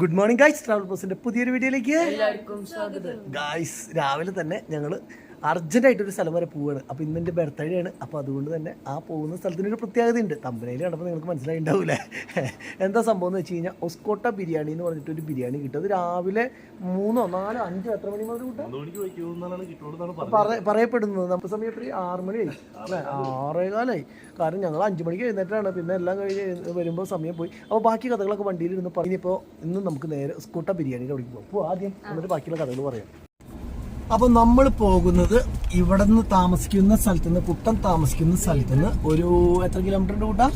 Good morning guys, travel ബസ്സിന്റെ പുതിയൊരു വീഡിയോയിലേക്ക് എല്ലാവർക്കും സ്വാഗതം. ഗൈസ് രാവിലെ തന്നെ ഞങ്ങൾ അർജന്റായിട്ടൊരു സ്ഥലം വരെ പോവുകയാണ്. അപ്പോൾ ഇന്ന് എൻ്റെ ബർത്ത്ഡേ ആണ്. അപ്പോൾ അതുകൊണ്ട് തന്നെ ആ പോകുന്ന സ്ഥലത്തിനൊരു പ്രത്യേകതയുണ്ട്. തമ്പനയിൽ കണ്ടപ്പോൾ നിങ്ങൾക്ക് മനസ്സിലായിണ്ടാവില്ലേ എന്താ സംഭവം എന്ന് വെച്ച് കഴിഞ്ഞാൽ ഒസ്കോട്ട ബിരിയാണി എന്ന് പറഞ്ഞിട്ടൊരു ബിരിയാണി കിട്ടും. അത് രാവിലെ 3, 4, 5 എത്ര മണി മുതൽ കിട്ടാം പറയപ്പെടുന്നത്. നമ്മുടെ സമയം എത്ര 6 മണിയായി അല്ലേ, 6:15. കാരണം ഞങ്ങൾ 5 മണിക്ക് എഴുന്നേറ്റാണ്. പിന്നെ എല്ലാം കഴിഞ്ഞ് വരുമ്പോൾ സമയം പോയി. അപ്പോൾ ബാക്കി കഥകളൊക്കെ വണ്ടിയിലിരുന്ന് പറഞ്ഞിപ്പോൾ ഇന്ന് നമുക്ക് നേരെ ഒസ്കോട്ട ബിരിയാണിയുടെ അവിടേക്ക് പോകും. അപ്പോൾ ആദ്യം എന്നിട്ട് ബാക്കിയുള്ള കഥകൾ പറയാം. അപ്പോൾ നമ്മൾ പോകുന്നത് ഇവിടെ നിന്ന് താമസിക്കുന്ന സ്ഥലത്ത് നിന്ന്, കുട്ടൻ താമസിക്കുന്ന സ്ഥലത്ത് നിന്ന് ഒരു എത്ര കിലോമീറ്ററിന്റെ കൂട്ടാ,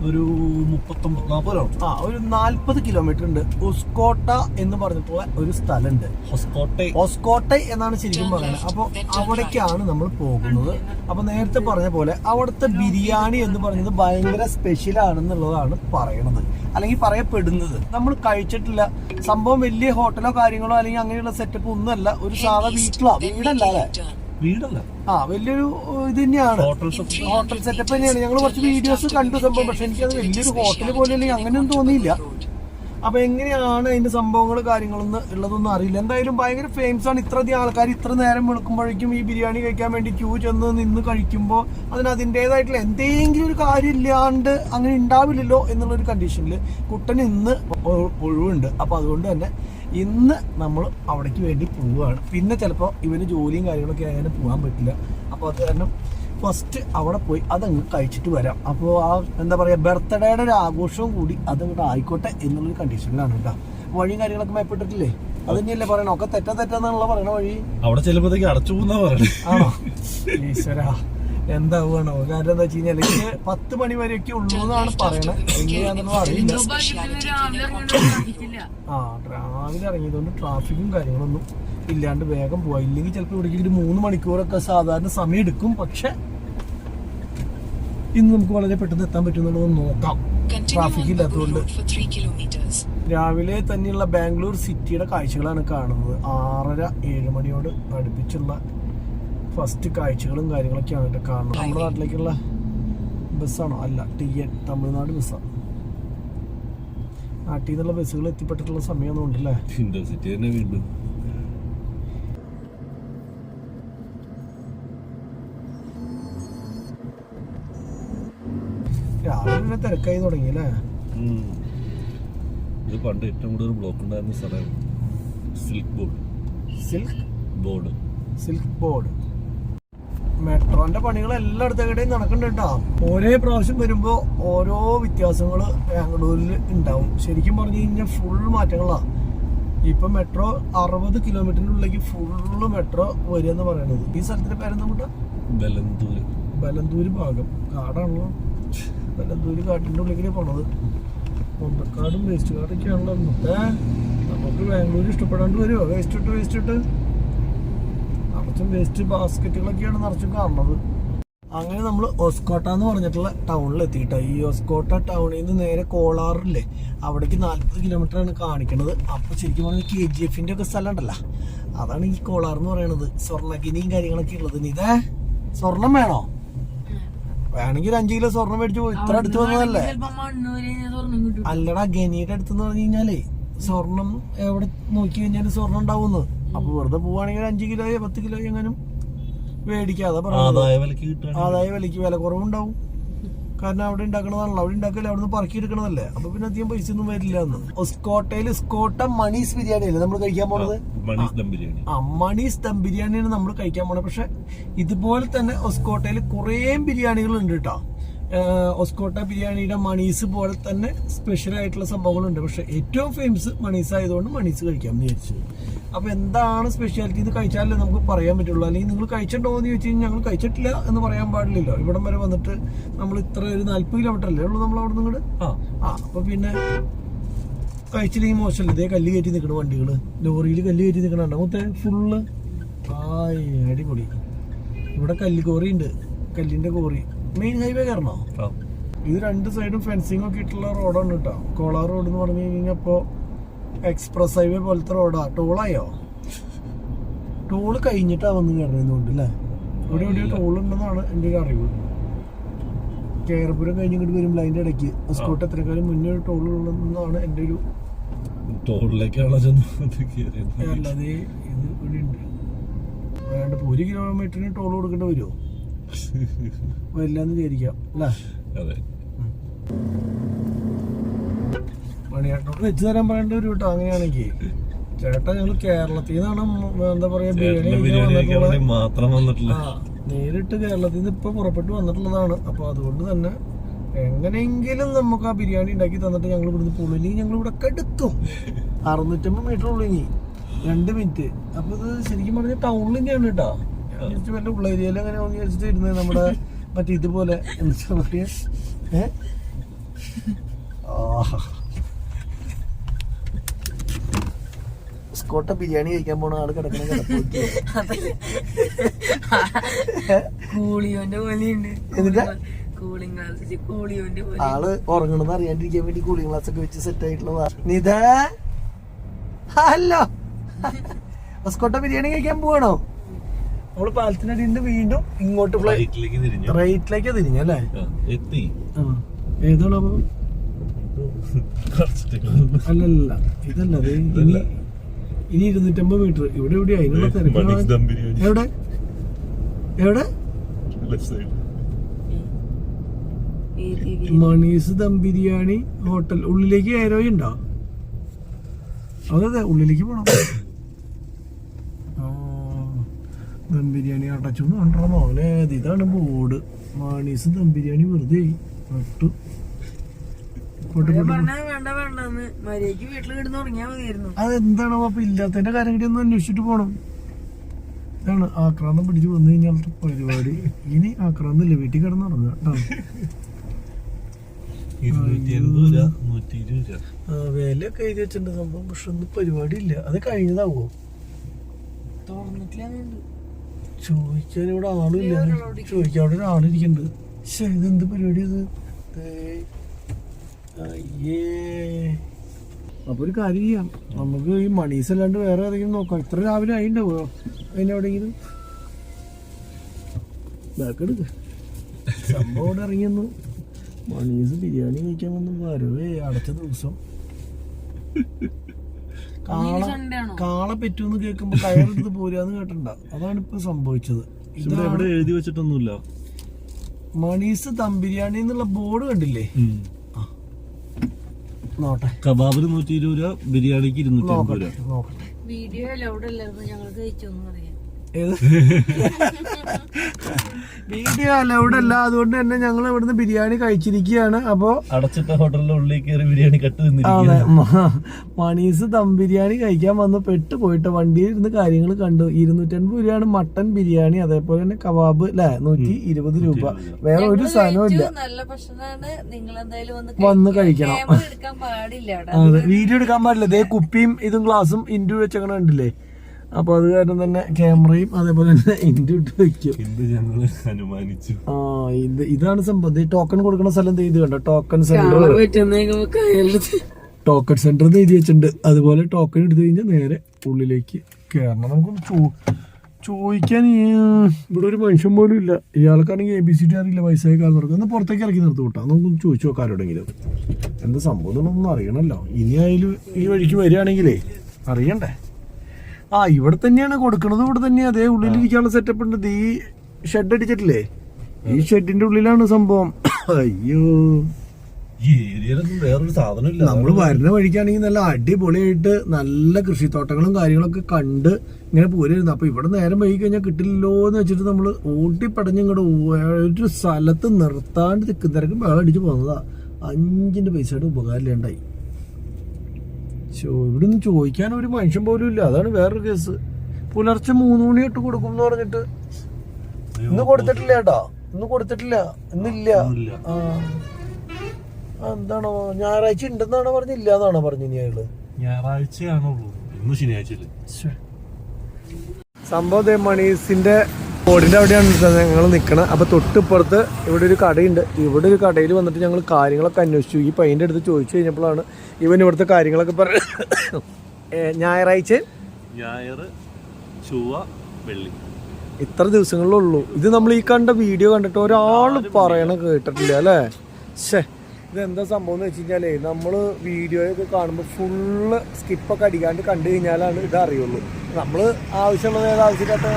ഒരു 39-40 ഒരു 40 കിലോമീറ്റർ ഉണ്ട്. ഒസ്കോട്ട എന്ന് പറഞ്ഞിട്ടുള്ള ഒരു സ്ഥലമുണ്ട്. ഒസ്കോട്ട എന്നാണ് ശരിക്കും പറയുന്നത്. അപ്പോൾ അവിടേക്കാണ് നമ്മൾ പോകുന്നത്. അപ്പോൾ നേരത്തെ പറഞ്ഞ പോലെ അവിടുത്തെ ബിരിയാണി എന്ന് പറയുന്നത് ഭയങ്കര സ്പെഷ്യൽ ആണെന്നുള്ളതാണ് പറയണത്, അല്ലെങ്കിൽ പറയപ്പെടുന്നത്. നമ്മൾ കഴിച്ചിട്ടില്ല സംഭവം. വലിയ ഹോട്ടലോ കാര്യങ്ങളോ അല്ലെങ്കിൽ അങ്ങനെയുള്ള സെറ്റപ്പ് ഒന്നുമല്ല. ഒരു സാധാ വീടല്ല അല്ലേ, വീടല്ല, വലിയൊരു ഇത് തന്നെയാണ്, ഹോട്ടൽ സെറ്റപ്പ് തന്നെയാണ്. ഞങ്ങൾ കുറച്ച് വീഡിയോസ് കണ്ടു സംഭവം. പക്ഷെ എനിക്കത് വലിയൊരു ഹോട്ടൽ പോലെ അല്ലെങ്കിൽ അങ്ങനെയൊന്നും തോന്നിയില്ല. അപ്പൊ എങ്ങനെയാണ് അതിന്റെ സംഭവങ്ങൾ കാര്യങ്ങളൊന്നും ഉള്ളതൊന്നും അറിയില്ല. എന്തായാലും ഭയങ്കര ഫേമസ് ആണ്. ഇത്രയധികം ആൾക്കാർ ഇത്ര നേരം വെളുക്കുമ്പോഴേക്കും ഈ ബിരിയാണി കഴിക്കാൻ വേണ്ടി ക്യൂ ചെന്ന് നിന്ന് കഴിക്കുമ്പോൾ അതിൻ്റെതായിട്ടുള്ള എന്തെങ്കിലും ഒരു കാര്യം ഇല്ലാണ്ട് അങ്ങനെ ഉണ്ടാവില്ലല്ലോ എന്നുള്ളൊരു കണ്ടീഷനിൽ കുട്ടൻ ഇന്ന് ഒഴിവുണ്ട്. അപ്പൊ അതുകൊണ്ട് തന്നെ ഇന്ന് നമ്മൾ അവിടേക്ക് വേണ്ടി പോവുകയാണ്. പിന്നെ ചിലപ്പോൾ ഇവന് ജോലിയും കാര്യങ്ങളൊക്കെ അങ്ങനെ പോകാൻ പറ്റില്ല. അപ്പോൾ അത് കാരണം ഫസ്റ്റ് അവിടെ പോയി അതങ്ങ് കഴിച്ചിട്ട് വരാം. അപ്പോൾ ആ എന്താ പറയുക, ബർത്ത്ഡേയുടെ ഒരു ആഘോഷവും കൂടി അതങ്ങോട്ട് ആയിക്കോട്ടെ എന്നുള്ളൊരു കണ്ടീഷനിലാണ് കേട്ടോ. വഴിയും കാര്യങ്ങളൊക്കെ മേപ്പെട്ടിട്ടില്ലേ, അത് തന്നെയല്ലേ പറയണോ, ഒക്കെ തെറ്റാന്നുള്ള പറയണ വഴി അവിടെ ചെല്ലുമ്പോഴത്തേക്ക് അടച്ചു പോകുന്ന പറയണേ. ആണോ ഈശ്വരാ, എന്താവുകയാണോ? കാരണം എന്താ വെച്ച് കഴിഞ്ഞാൽ 10 മണി വരെയൊക്കെ ഉള്ളൂ എന്നാണ് പറയണത്. എങ്ങനെയാണെന്നുള്ള അറിയില്ല. രാവിലെ ഇറങ്ങിയതുകൊണ്ട് ട്രാഫിക്കും കാര്യങ്ങളൊന്നും ഇല്ലാണ്ട് വേഗം പോവാ. ഇല്ലെങ്കിൽ ചിലപ്പോൾ ഇവിടേക്ക് ഒരു 3 മണിക്കൂറൊക്കെ സാധാരണ സമയം എടുക്കും. പക്ഷെ ഇന്ന് നമുക്ക് വളരെ പെട്ടെന്ന് എത്താൻ പറ്റുന്നുള്ളത് നോക്കാം, ട്രാഫിക് ഇല്ലാത്തതുകൊണ്ട്. രാവിലെ തന്നെയുള്ള ബാംഗ്ലൂർ സിറ്റിയുടെ കാഴ്ചകളാണ് കാണുന്നത്. 6:30-7 മണിയോട് അടുപ്പിച്ചുള്ള ഫസ്റ്റ് കാഴ്ചകളും കാര്യങ്ങളൊക്കെയാണ് കേട്ടോ കാണുന്നത്. നമ്മുടെ നാട്ടിലേക്കുള്ള ബസ്സാണോ? അല്ല, TN തമിഴ്നാട് ബസ്സാണ്. നാട്ടിൽ നിന്നുള്ള ബസ്സുകൾ എത്തിപ്പെട്ടിട്ടുള്ള സമയമൊന്നും ഉണ്ടല്ലേ. ഇന്റർസിറ്റി തന്നെ വീണ്ടും രാവിലെ തിരക്കായി തുടങ്ങി അല്ലേ. ഇത് പണ്ട് ഏറ്റവും കൂടുതൽ ബ്ലോക്ക് ഉണ്ടായിരുന്ന സ്ഥലം സിൽക്ക് ബോർഡ്. മെട്രോന്റെ പണികൾ എല്ലായിടത്തേക്കിടെയും നടക്കുന്നുണ്ട് കേട്ടോ. ഒരേ പ്രാവശ്യം വരുമ്പോ ഓരോ വ്യത്യാസങ്ങള് ബാംഗ്ലൂരിൽ ഉണ്ടാവും. ശരിക്കും പറഞ്ഞു കഴിഞ്ഞാൽ ഫുൾ മാറ്റങ്ങളാണ്. ഇപ്പൊ മെട്രോ 60 കിലോമീറ്ററിനുള്ളിലേക്ക് ഫുള്ള് മെട്രോ വരിക എന്ന് പറയുന്നത്. ഈ സ്ഥലത്തിന്റെ പേരെന്താ കൂട്ടാ? ബലന്തൂര് ഭാഗം. കാടാണല്ലോ, ബലന്തൂര് കാട്ടിന്റെ ഉള്ളിലേക്ക് പോണത്. കൊന്തക്കാടും വേസ്റ്റ് കാടൊക്കെയാണല്ലോ. നമുക്ക് ബാംഗ്ലൂർ ഇഷ്ടപ്പെടാണ്ട് വരുമോ? വേസ്റ്റ് ഇട്ട് നിറച്ചും വേസ്റ്റ് ബാസ്ക്കറ്റുകളൊക്കെയാണ് നിറച്ചും കാണുന്നത്. അങ്ങനെ നമ്മൾ ഒസ്കോട്ട എന്ന് പറഞ്ഞിട്ടുള്ള ടൗണിൽ എത്തിയിട്ടോ. ഈ ഒസ്കോട്ട ടൗണിൽ നിന്ന് നേരെ കോളാറില്ലേ, അവിടേക്ക് 40 കിലോമീറ്റർ ആണ് കാണിക്കുന്നത്. അപ്പൊ ശരിക്കും പറഞ്ഞാൽ KGF-ന്റെ ഒക്കെ സ്ഥലം ഉണ്ടല്ലോ, അതാണ് ഈ കോളാർ എന്ന് പറയുന്നത്. സ്വർണ്ണഗിനിയും കാര്യങ്ങളൊക്കെ ഉള്ളത്. ഇതേ സ്വർണം വേണോ? വേണമെങ്കിൽ 5 കിലോ സ്വർണം മേടിച്ചു പോയി. ഇത്ര അടുത്ത് വന്നതല്ലേ. അല്ലടാ, ഗനിയുടെ അടുത്തെന്ന് പറഞ്ഞു കഴിഞ്ഞാലേ സ്വർണം എവിടെ നോക്കി കഴിഞ്ഞാലും സ്വർണം ഉണ്ടാവുന്നു. അപ്പൊ വെറുതെ പോവാണെങ്കിൽ 5 കിലോയോ 10 കിലോയോ എങ്ങാനും മേടിക്കാതെ ആദായ വിലക്ക് വില കുറവുണ്ടാവും. കാരണം അവിടെ ഉണ്ടാക്കണതാണല്ലോ, അവിടെ ഉണ്ടാക്കില്ല, അവിടെ നിന്ന് പറക്കി എടുക്കണതല്ലേ. അപ്പൊ പിന്നെ അധികം പൈസ ഒന്നും വരില്ല എന്ന്. ഒസ്കോട്ടയിൽ സ്കോട്ട മണീസ് ബിരിയാണി അല്ലേ നമ്മൾ കഴിക്കാൻ പോണത്. മണീസ് ദം ബിരിയാണിയാണ് നമ്മൾ കഴിക്കാൻ പോണത്. പക്ഷെ ഇതുപോലെ തന്നെ ഒസ്കോട്ടയിൽ കുറേ ബിരിയാണികൾ ഉണ്ട് കേട്ടോ. ഒസ്കോട്ട ബിരിയാണിയുടെ മണീസ് പോലെ തന്നെ സ്പെഷ്യൽ ആയിട്ടുള്ള സംഭവങ്ങളുണ്ട്. പക്ഷെ ഏറ്റവും ഫേമസ് മണീസ് ആയതുകൊണ്ട് മണീസ് കഴിക്കാമെന്ന് വിചാരിച്ചു. അപ്പൊ എന്താണ് സ്പെഷ്യാലിറ്റി ഇത് കഴിച്ചാലേ നമുക്ക് പറയാൻ പറ്റുള്ളൂ. അല്ലെങ്കിൽ നിങ്ങൾ കഴിച്ചിട്ടുണ്ടോ എന്ന് ചോദിച്ചു കഴിഞ്ഞാൽ ഞങ്ങൾ കഴിച്ചിട്ടില്ല എന്ന് പറയാൻ പാടില്ലല്ലോ. ഇവിടം വരെ വന്നിട്ട് നമ്മൾ ഇത്ര ഒരു 40 കിലോമീറ്റർ അല്ലേ ഉള്ളൂ നമ്മൾ അവിടെ നിന്ന്. അപ്പൊ പിന്നെ കഴിച്ചില്ലെങ്കിൽ മോശമല്ലേ. ഇതേ കല്ല് കയറ്റി നിൽക്കണ വണ്ടികള്, ലോറിയിൽ കല്ല് കയറ്റി നിൽക്കണുണ്ടോ മൊത്തം ഫുള്ള്. അടിപൊളി. ഇവിടെ കല്ല് കോറി ഉണ്ട്, കല്ലിന്റെ കോറി. Main highway കയറണോ? ഇത് 2 സൈഡും ഫെൻസിങ് ഒക്കെ ഇട്ടുള്ള റോഡാണ് കേട്ടോ. കോളാർ റോഡ് എന്ന് പറഞ്ഞു കഴിഞ്ഞാൽ ഇപ്പോ എക്സ്പ്രസ് ഹൈവേ പോലത്തെ റോഡാ. ടോളായോ? ടോള് കഴിഞ്ഞിട്ടാ വന്ന് കയറുന്നതുകൊണ്ട് അല്ലേ. ഇവിടെ എവിടെയോ ടോൾ ഉണ്ടെന്നാണ് എൻ്റെ ഒരു അറിവ്. കേരപുരം കഴിഞ്ഞ് ഇങ്ങോട്ട് വരുമ്പോൾ അതിന്റെ ഇടയ്ക്ക് ഒസ്കോട്ട എത്രക്കാലം മുന്നേ ടോൾ ഉള്ളതെന്നാണ് എൻ്റെ ഒരു ടോളിലേക്കാണോ ചെന്ന് അല്ലാതെ ഇത് ഇവിടെ ഉണ്ട്. വേണ്ട 1 കിലോമീറ്ററിന് ടോൾ കൊടുക്കേണ്ടി വരുമോ? വരില്ലാന്ന് വിചാരിക്കാം അല്ലേ? അതെ. മണിയേട്ടനോട് വെച്ച് തരാൻ പറയേണ്ട ഒരു കേട്ടോ. അങ്ങനെയാണെങ്കിൽ ചേട്ടാ ഞങ്ങൾ കേരളത്തിൽ നിന്നാണ് എന്താ പറയാ ബിരിയാണി മാത്രം വന്നിട്ടില്ല. നേരിട്ട് കേരളത്തിൽ നിന്ന് ഇപ്പൊ പുറപ്പെട്ട് വന്നിട്ടുള്ളതാണ്. അപ്പൊ അതുകൊണ്ട് തന്നെ എങ്ങനെയെങ്കിലും നമുക്ക് ആ ബിരിയാണി ഉണ്ടാക്കി തന്നിട്ട് ഞങ്ങൾ ഇവിടുന്ന് പോകുള്ളൂ. ഇല്ലെങ്കിൽ ഞങ്ങൾ ഇവിടെ കെടുക്കും. 650 മീറ്റർ ഉള്ളു ഇനി 2 മിനിറ്റ്. അപ്പൊ ഇത് ശരിക്കും പറഞ്ഞ ടൗണിൽ തന്നെയാണ് കേട്ടോ. ഞാൻ വല്ല ഉള്ള ഏരിയയിൽ അങ്ങനെ വിചാരിച്ചിട്ട് ഇരുന്നത് നമ്മുടെ മറ്റേ ഇതുപോലെ എന്താ പറയാ സ്കോട്ട ബിരിയാണി കഴിക്കാൻ പോണ ആള് കിടക്കണ ആള് ഉറങ്ങണെന്ന് അറിയാണ്ടിരിക്കാൻ വേണ്ടി കൂളിംഗ് ഗ്ലാസ് ഒക്കെ വെച്ച് സെറ്റ് ആയിട്ടുള്ളതാ. നിതാ ഹലോ, സ്കോട്ട ബിരിയാണി കഴിക്കാൻ പോവാണോ? നമ്മള് പാലത്തിനടിയിൽ നിന്ന് വീണ്ടും ഇങ്ങോട്ട് റൈറ്റിലേക്ക് തിരിഞ്ഞല്ലേ? ഏതാണോ? അല്ലല്ല ഇതല്ല. ഇനി 250 മീറ്റർ ഇവിടെ എവിടെയാ അതിനുള്ള തിരക്ക്? എവിടെ എവിടെ? Monies dum biryani hotel. ഉള്ളിലേക്ക് ഏരോയി ഉണ്ടോ? അതെ ഉള്ളിലേക്ക് പോണം. ദം ബിരിയാണി അടച്ചോണ്ട് കണ്ടോ മോനെ. ഇതാണ് ബോർഡ്. മണീസ് ദം ബിരിയാണി വെറുതെ നട്ടു. അതെന്താണോ അപ്പൊ ഇല്ലാത്തതിന്റെ കാര്യം കൂടി ഒന്ന് അന്വേഷിച്ചിട്ട് പോണം. ഇതാണ് ആക്രാന്തം പിടിച്ച് വന്നു കഴിഞ്ഞാൽ പരിപാടി. ഇനി ആക്രാന്തല്ല, വീട്ടിൽ കിടന്നുറങ്ങുക വിലയൊക്കെ എഴുതി വെച്ചിട്ടുണ്ട് സംഭവം. പക്ഷെ ഒന്നും പരിപാടി ഇല്ല. അത് കഴിഞ്ഞതാവോ ചോദിക്കാൻ ഇവിടെ ആളില്ല. ചോദിക്കാൻ അവിടെ ഒരാളിരിക്കുന്നുണ്ട്. പക്ഷെ ഇതെന്ത് പരിപാടി ഇത്? അയ്യേ. അപ്പൊ ഒരു കാര്യം ചെയ്യാം, നമുക്ക് ഈ മണീസ് അല്ലാണ്ട് വേറെ ഏതെങ്കിലും നോക്കാം. ഇത്ര രാവിലെ ആയിണ്ടാവോ അതിനെവിടെയെങ്കിലും? ബാക്കെടുക്ക സംഭവം ഇവിടെ ഇറങ്ങിയെന്നു. മണീസ് ബിരിയാണി കഴിക്കാൻ വന്നു. വരവേ അടച്ച ദിവസം കാള പെറ്റൂന്ന് കേൾക്കുമ്പോ കയറെടുത്ത് പോരാന്ന് കേട്ടിട്ടുണ്ട. അതാണ് ഇപ്പൊ സംഭവിച്ചത്. ഇവിടെ എഴുതി വെച്ചിട്ടൊന്നുമില്ല. മണീസ് ദം ബിരിയാണി എന്നുള്ള ബോർഡ് കണ്ടില്ലേ? നോട്ടെ. കബാബിന് 120 രൂപ, ബിരിയാണിക്ക് 250 രൂപ. നോക്കട്ടെ. വീഡിയോ അലൗഡ് അല്ല. അതുകൊണ്ട് തന്നെ ഞങ്ങൾ ഇവിടുന്ന് ബിരിയാണി കഴിച്ചിരിക്കുകയാണ്. അപ്പോ അടച്ചിട്ട ഹോട്ടലിന്റെ ഉള്ളിൽ കയറി ബിരിയാണി കട്ട് മണീസ് ദം ബിരിയാണി കഴിക്കാൻ വന്ന് പെട്ടു പോയിട്ട് വണ്ടിയിൽ ഇരുന്ന് കാര്യങ്ങൾ കണ്ടു. 250 രൂപയാണ് മട്ടൻ ബിരിയാണി. അതേപോലെ തന്നെ കബാബ് അല്ലെ 120 രൂപ. വേറെ ഒരു സാധനവും ഇല്ല. വന്ന് കഴിക്കണം. അതെ, വീഡിയോ എടുക്കാൻ പാടില്ല. ദേ കുപ്പിയും ഇതും ഗ്ലാസും ഇൻഡു വെച്ചങ്ങനെ കണ്ടില്ലേ? അപ്പൊ അത് കാരണം തന്നെ ക്യാമറയും അതേപോലെ തന്നെ ഇൻഡു ഇട്ട് വെക്കും. ഇതാണ് സംഭവം. ടോക്കൺ കൊടുക്കുന്ന സ്ഥലം ഇത് കണ്ടോ? ടോക്കൺ സെന്റർ എഴുതി വെച്ചിട്ടുണ്ട്. അതുപോലെ ടോക്കൺ എടുത്തു കഴിഞ്ഞാൽ നേരെ ഉള്ളിലേക്ക് കയറണം. നമുക്കൊന്ന് ചോദിക്കാൻ ഇവിടെ ഒരു മനുഷ്യൻ പോലും ഇല്ല. ഇയാൾക്കാണെങ്കിൽ ABCD അറിയില്ല. വയസ്സായ കാലം ഒന്ന് പുറത്തേക്ക് ഇറക്കി നിർത്തി വിട്ടാ. നമുക്കൊന്ന് ചോദിച്ചു നോക്കാം ആരോടെങ്കിലും എന്താ സംഭവം ഒന്നും അറിയണല്ലോ. ഇനി ആയാലും ഈ വഴിക്ക് വരികയാണെങ്കിലേ അറിയണ്ടേ. ഇവിടെ തന്നെയാണ് കൊടുക്കണത്. ഇവിടെ തന്നെയാ. അതേ ഉള്ളിലിരിക്കാനുള്ള സെറ്റപ്പ് ഉണ്ട്. ഈ ഷെഡ് അടിച്ചിട്ടില്ലേ? ഈ ഷെഡിന്റെ ഉള്ളിലാണ് സംഭവം. അയ്യോ, വേറൊരു സാധനമില്ല. നമ്മള് വരുന്ന വഴിക്കാണെങ്കിൽ നല്ല അടിപൊളിയായിട്ട് നല്ല കൃഷിത്തോട്ടങ്ങളും കാര്യങ്ങളൊക്കെ കണ്ട് ഇങ്ങനെ പോരായിരുന്നു. അപ്പൊ ഇവിടെ നേരം വൈകി കഴിഞ്ഞാൽ കിട്ടില്ലല്ലോ എന്ന് വെച്ചിട്ട് നമ്മള് ഓട്ടിപ്പടഞ്ഞ് ഇങ്ങോട്ട് ഒരു സ്ഥലത്ത് നിർത്താണ്ട് തിക്കും വെള്ളം അടിച്ച് പോകുന്നതാ. 5 പൈസയുടെ ഉപകാരമില്ലാണ്ടായി. ഇവിടെ നിന്ന് ചോദിക്കാൻ ഒരു മനുഷ്യൻ പോലും ഇല്ല. അതാണ് വേറൊരു കേസ്. പുലർച്ചെ 3 മണി തൊട്ട് കൊടുക്കും എന്ന് പറഞ്ഞിട്ട് ഇന്ന് കൊടുത്തിട്ടില്ല കേട്ടോ. ഇന്ന് കൊടുത്തിട്ടില്ല. ഇന്നില്ല. എന്താണോ ഞായറാഴ്ച ഉണ്ടെന്നാണോ പറഞ്ഞില്ല എന്നാണോ പറഞ്ഞു? ഇനി അയാള് ഞായറാഴ്ചയാണുള്ളൂ, ഇന്ന് ശനിയാഴ്ച. സംഭവം മണീസിന്റെ ബോർഡിന്റെ അവിടെയാണ് ഞങ്ങൾ നിൽക്കണത്. അപ്പൊ തൊട്ടിപ്പുറത്ത് ഇവിടെ ഒരു കടയുണ്ട്. ഇവിടെ ഒരു കടയിൽ വന്നിട്ട് ഞങ്ങൾ കാര്യങ്ങളൊക്കെ അന്വേഷിച്ചു. ഈ പയ്യന്റെ അടുത്ത് ചോദിച്ചു കഴിഞ്ഞപ്പോഴാണ് ഇവൻ ഇവിടുത്തെ കാര്യങ്ങളൊക്കെ പറഞ്ഞു. ഞായറാഴ്ച, വെള്ളി ഇത്ര ദിവസങ്ങളിലുള്ളൂ. ഇത് നമ്മൾ ഈ കണ്ട വീഡിയോ കണ്ടിട്ട് ഒരാൾ പറയണ കേട്ടിട്ടില്ല അല്ലേ? ശേ, ഇതെന്താ സംഭവം എന്ന് വെച്ച് കഴിഞ്ഞാലേ നമ്മള് വീഡിയോയൊക്കെ കാണുമ്പോൾ ഫുള്ള് സ്കിപ്പൊക്കെ അടിക്കാണ്ട് കണ്ടു കഴിഞ്ഞാലാണ് ഇത് അറിയുള്ളൂ. നമ്മൾ ആവശ്യമുള്ളത് ഏത് ആവശ്യമില്ലാത്ത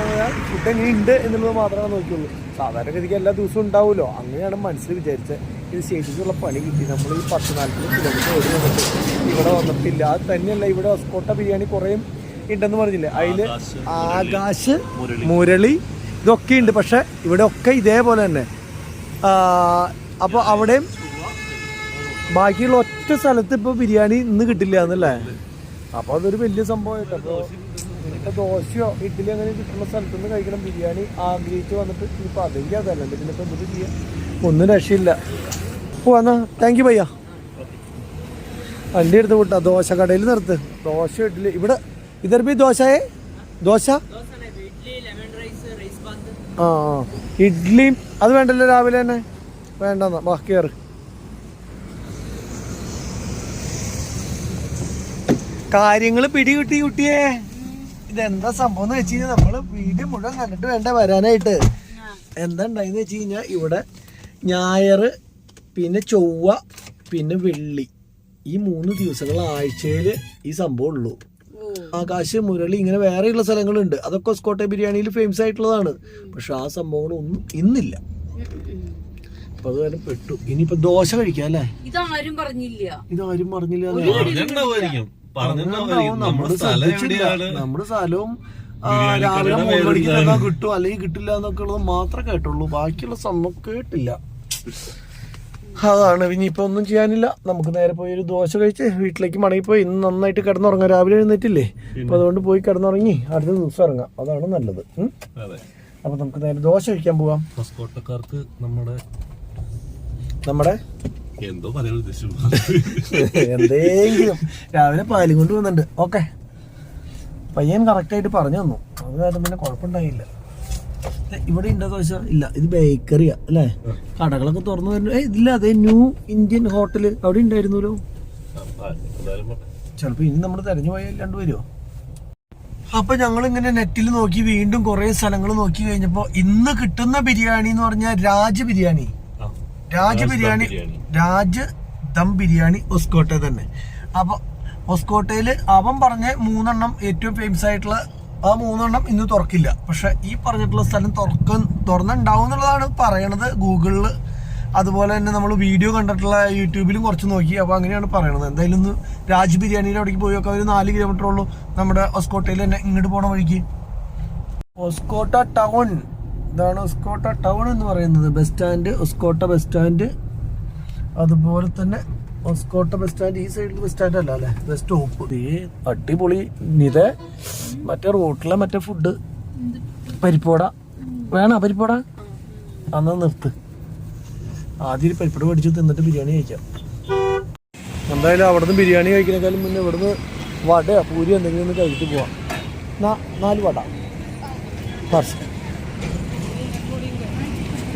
ഫുഡ് എങ്ങനെ ഉണ്ട് എന്നുള്ളത് മാത്രമേ നോക്കിയുള്ളൂ. സാധാരണഗതിക്ക് എല്ലാ ദിവസവും ഉണ്ടാവുമല്ലോ, അങ്ങനെയാണ് മനസ്സിൽ വിചാരിച്ചത്. ഇത് ശേഷിച്ചുള്ള പണി കിട്ടി. നമ്മൾ ഈ 10-40 കിലോമീറ്റർ ഓടി വന്നിട്ട് ഇവിടെ വന്നിട്ടില്ല. അത് തന്നെയല്ല, ഇവിടെ ഒസ്കോട്ട ബിരിയാണി കുറേ ഉണ്ടെന്ന് പറഞ്ഞില്ലേ, അതിൽ ആകാശ്, മുരളി ഇതൊക്കെ ഉണ്ട്. പക്ഷെ ഇവിടെ ഒക്കെ ഇതേപോലെ തന്നെ. അപ്പോൾ അവിടെയും ബാക്കിയുള്ള ഒറ്റ സ്ഥലത്ത് ഇപ്പോൾ ബിരിയാണി ഇന്ന് കിട്ടില്ല എന്നല്ലേ. അപ്പോൾ അതൊരു വലിയ സംഭവമായിട്ട്. അപ്പോൾ ഇനിയിപ്പോൾ ദോശയോ ഇഡ്ഡലി അങ്ങനെ കിട്ടുന്ന സ്ഥലത്ത് നിന്ന് കഴിക്കണം ബിരിയാണി ആഗ്രഹിച്ച് വന്നിട്ട് ഇനിയിപ്പോൾ അതെങ്കിൽ അതല്ല. പിന്നിപ്പോൾ എന്ത് ചെയ്യാം, ഒന്നും രക്ഷയില്ല. പോവാന്നാ, താങ്ക് യു ഭയ്യ. വണ്ടി എടുത്ത് വിട്ടാ ദോശ കടയിൽ നിർത്ത്. ദോശ ഇഡ്ഡലി ഇവിടെ ഇതർ ബി ദോശയെ ദോശ ആ ഇഡ്ഡലിയും അത് വേണ്ടല്ലോ രാവിലെ തന്നെ, വേണ്ടെന്നാ ബാക്കി കയറ്. കാര്യങ്ങൾ പിടികിട്ടി കുട്ടിയേ. ഇതെന്താ സംഭവം എന്ന് വെച്ച് കഴിഞ്ഞാൽ നമ്മള് വീഡിയോ മുഴുവൻ കണ്ടിട്ട് വേണ്ട വരാനായിട്ട്. എന്താ ഉണ്ടായെന്ന് വെച്ച് കഴിഞ്ഞാൽ ഇവിടെ ഞായർ, പിന്നെ ചൊവ്വ, പിന്നെ വെള്ളി, ഈ 3 ദിവസങ്ങൾ ആഴ്ചയിൽ ഈ സംഭവം ഉള്ളൂ. ആകാശ്, മുരളി ഇങ്ങനെ വേറെയുള്ള സ്ഥലങ്ങളുണ്ട്. അതൊക്കെ ഒസ്കോട്ടെ ബിരിയാണിയിൽ ഫേമസ് ആയിട്ടുള്ളതാണ്. പക്ഷെ ആ സംഭവങ്ങളൊന്നും ഇന്നില്ല. അപ്പൊ അത് കാരണം പെട്ടു. ഇനിയിപ്പോ ദോശ കഴിക്കാം അല്ലേ? ഇതാരും പറഞ്ഞില്ല. നമ്മുടെ സ്ഥലവും രാവിലെ 3 മണിക്ക് തന്നാ കിട്ടും അല്ലെങ്കിൽ കിട്ടില്ല എന്നൊക്കെ ഉള്ളത് മാത്രമേ കേട്ടുള്ളൂ. ബാക്കിയുള്ള സംഭവം കേട്ടില്ല. അതാണ്. ഇനിയിപ്പോൾ ഒന്നും ചെയ്യാനില്ല. നമുക്ക് നേരെ പോയി ഒരു ദോശ കഴിച്ച് വീട്ടിലേക്ക് മടങ്ങിപ്പോയി ഇന്ന് നന്നായിട്ട് കിടന്നുറങ്ങാം. രാവിലെ എഴുന്നേറ്റില്ലേ, അപ്പം അതുകൊണ്ട് പോയി കിടന്നുറങ്ങി അടുത്ത ദിവസം ഇറങ്ങാം. അതാണ് നല്ലത്. അപ്പം നമുക്ക് നേരെ ദോശ കഴിക്കാൻ പോവാം. ഹോസ്കോട്ടക്കാർക്ക് നമ്മുടെ എന്തോ പറയാൻ ഉദ്ദേശിച്ചു എന്തെങ്കിലും രാവിലെ പാലും കൊണ്ട് വന്നിട്ടുണ്ട്. ഓക്കെ, പയ്യൻ കറക്റ്റായിട്ട് പറഞ്ഞു തന്നു. അത് കാരണം പിന്നെ കുഴപ്പമുണ്ടായില്ല. ഇവിടെ ഉണ്ടോ ദോശ? ഇല്ല, ഇത് ബേക്കറിയാ അല്ലേ? കടകളൊക്കെ തുറന്നു വരുന്നു. ഇതില്ല, അതെ ന്യൂ ഇന്ത്യൻ ഹോട്ടല് അവിടെ ഉണ്ടായിരുന്നല്ലോ. ചിലപ്പോ ഇനി നമ്മൾ തെരഞ്ഞു പോയാൽ വരുമോ? അപ്പൊ ഞങ്ങൾ ഇങ്ങനെ നെറ്റിൽ നോക്കി വീണ്ടും കുറെ സ്ഥലങ്ങൾ നോക്കി കഴിഞ്ഞപ്പോ ഇന്ന് കിട്ടുന്ന ബിരിയാണി എന്ന് പറഞ്ഞാൽ രാജ് ദം ബിരിയാണി ഒസ്കോട്ടെ തന്നെ. അപ്പൊ ഒസ്കോട്ടയില് അവൻ പറഞ്ഞ 3 എണ്ണം ഏറ്റവും ഫേമസ് ആയിട്ടുള്ള ആ 3 എണ്ണം ഇന്ന് തുറക്കില്ല. പക്ഷെ ഈ പറഞ്ഞിട്ടുള്ള സ്ഥലം തുറന്നുണ്ടാവും എന്നുള്ളതാണ് പറയണത് ഗൂഗിളില്. അതുപോലെ തന്നെ നമ്മൾ വീഡിയോ കണ്ടിട്ടുള്ള യൂട്യൂബിലും കുറച്ച് നോക്കി. അപ്പോൾ അങ്ങനെയാണ് പറയണത്. എന്തായാലും ഒന്ന് രാജ് ബിരിയാണിയുടെ അവിടേക്ക് പോയി നോക്കാം. ഒരു 4 കിലോമീറ്റർ ഉള്ളൂ നമ്മുടെ ഒസ്കോട്ടയിൽ തന്നെ ഇങ്ങോട്ട് പോണ വഴിക്ക്. ഒസ്കോട്ട ടൗൺ, ഇതാണ് ഒസ്കോട്ട ടൗൺ എന്ന് പറയുന്നത്. ബസ് സ്റ്റാൻഡ്, ഒസ്കോട്ട ബസ് സ്റ്റാൻഡ്, അതുപോലെ തന്നെ ഒസ്കോട്ട ബസ് സ്റ്റാൻഡ്. ഈ സൈഡിൽ ബസ് സ്റ്റാൻഡ് അല്ല അല്ലേ, ബസ് സ്റ്റോപ്പ്. അടിപൊളി. ഇത് മറ്റേ റോട്ടിലെ മറ്റേ ഫുഡ് പരിപ്പോട വേണോ? പരിപ്പോട അന്ന് നിർത്ത്. ആദ്യം പരിപ്പോട മേടിച്ച് തിന്നിട്ട് ബിരിയാണി കഴിക്കാം. എന്തായാലും അവിടുന്ന് ബിരിയാണി കഴിക്കുന്നേക്കാളും മുന്നേ ഇവിടുന്ന് വടയോ പൂരി എന്തെങ്കിലും ഒന്ന് കഴിച്ചിട്ട് പോവാം. 4 വട പാർസൽ.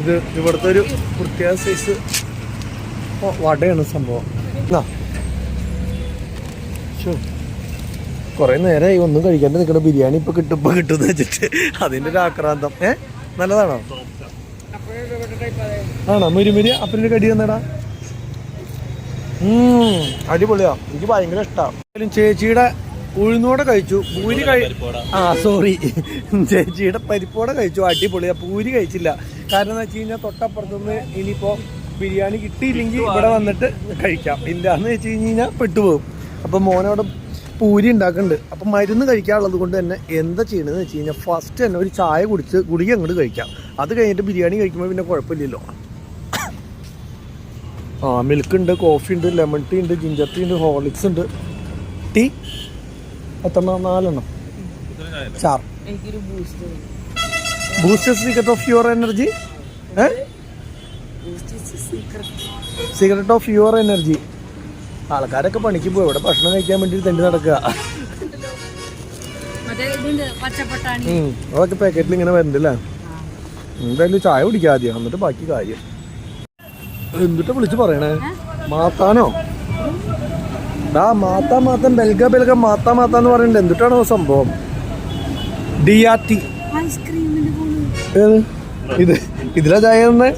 ഇത് ഇവിടുത്തെ ഒരു പ്രത്യേക സൈസ് വടയാണ് സംഭവം. കുറെ നേരമായി ഒന്നും കഴിക്കാണ്ട് നിൽക്കണ ബിരിയാണി ഇപ്പൊ കിട്ടുമെന്ന് വെച്ചിട്ട് അതിന്റെ ഒരു ആക്രാന്തം. നല്ലതാണോ? ആണോ? മുരിമുരി അപ്പൻ്റെ കടി തന്നടാ. അടിപൊളിയാ, എനിക്ക് ഭയങ്കര ഇഷ്ടമാണ്. ചേച്ചിയുടെ ഉഴുന്നോടെ കഴിച്ചു, പൂരി ചേച്ചിയുടെ പരിപ്പോടെ കഴിച്ചു. അടിപൊളിയാ. പൂരി കഴിച്ചില്ല. കാരണം എന്താ വെച്ച് കഴിഞ്ഞാൽ തൊട്ടപ്പുറത്തുനിന്ന് ഇനിയിപ്പോ ബിരിയാണി കിട്ടിയില്ലെങ്കിൽ ഇവിടെ വന്നിട്ട് കഴിക്കാം. ഇല്ല എന്ന് വെച്ച് കഴിഞ്ഞാൽ പെട്ടുപോകും. അപ്പം മോനോട് പൂരി ഉണ്ടാക്കുന്നുണ്ട്. അപ്പം മരുന്ന് കഴിക്കാനുള്ളത് കൊണ്ട് തന്നെ എന്താ ചെയ്യണമെന്ന് വെച്ച് കഴിഞ്ഞാൽ ഫസ്റ്റ് തന്നെ ഒരു ചായ കുടിച്ച് ഗുളിക അങ്ങോട്ട് കഴിക്കാം. അത് കഴിഞ്ഞിട്ട് ബിരിയാണി കഴിക്കുമ്പോൾ പിന്നെ കുഴപ്പമില്ലല്ലോ. മിൽക്ക് ഉണ്ട്, കോഫി ഉണ്ട്, ലെമൺ ടീ ഉണ്ട്, ജിഞ്ചർ ടീ ഉണ്ട്, ഹോർലിക്സ് ഉണ്ട്. ടീ എത്ര? 4 എണ്ണം. ചാർ Boost secret of your energy. Secret of your energy. ആൾക്കാരൊക്കെ പണിക്ക് പോയി ഇവിടെ ഭക്ഷണം കഴിക്കാൻ വേണ്ടി തെണ്ടി നടക്കുക. അതൊക്കെ പാക്കറ്റിൽ ഇങ്ങനെ വരുന്നുണ്ടല്ലേ. എന്തായാലും ചായ കുടിക്കാം ആദ്യം, എന്നിട്ട് ബാക്കി കാര്യം. എന്തിട്ട് വിളിച്ച് പറയണേ? മാത്താനോ? മാത്താൻ ബെൽഗ മാത്താന്ന് പറയുന്നുണ്ട്. എന്തിട്ടാണോ സംഭവം? DRT. ഇതിലാ ചായ തന്നെ.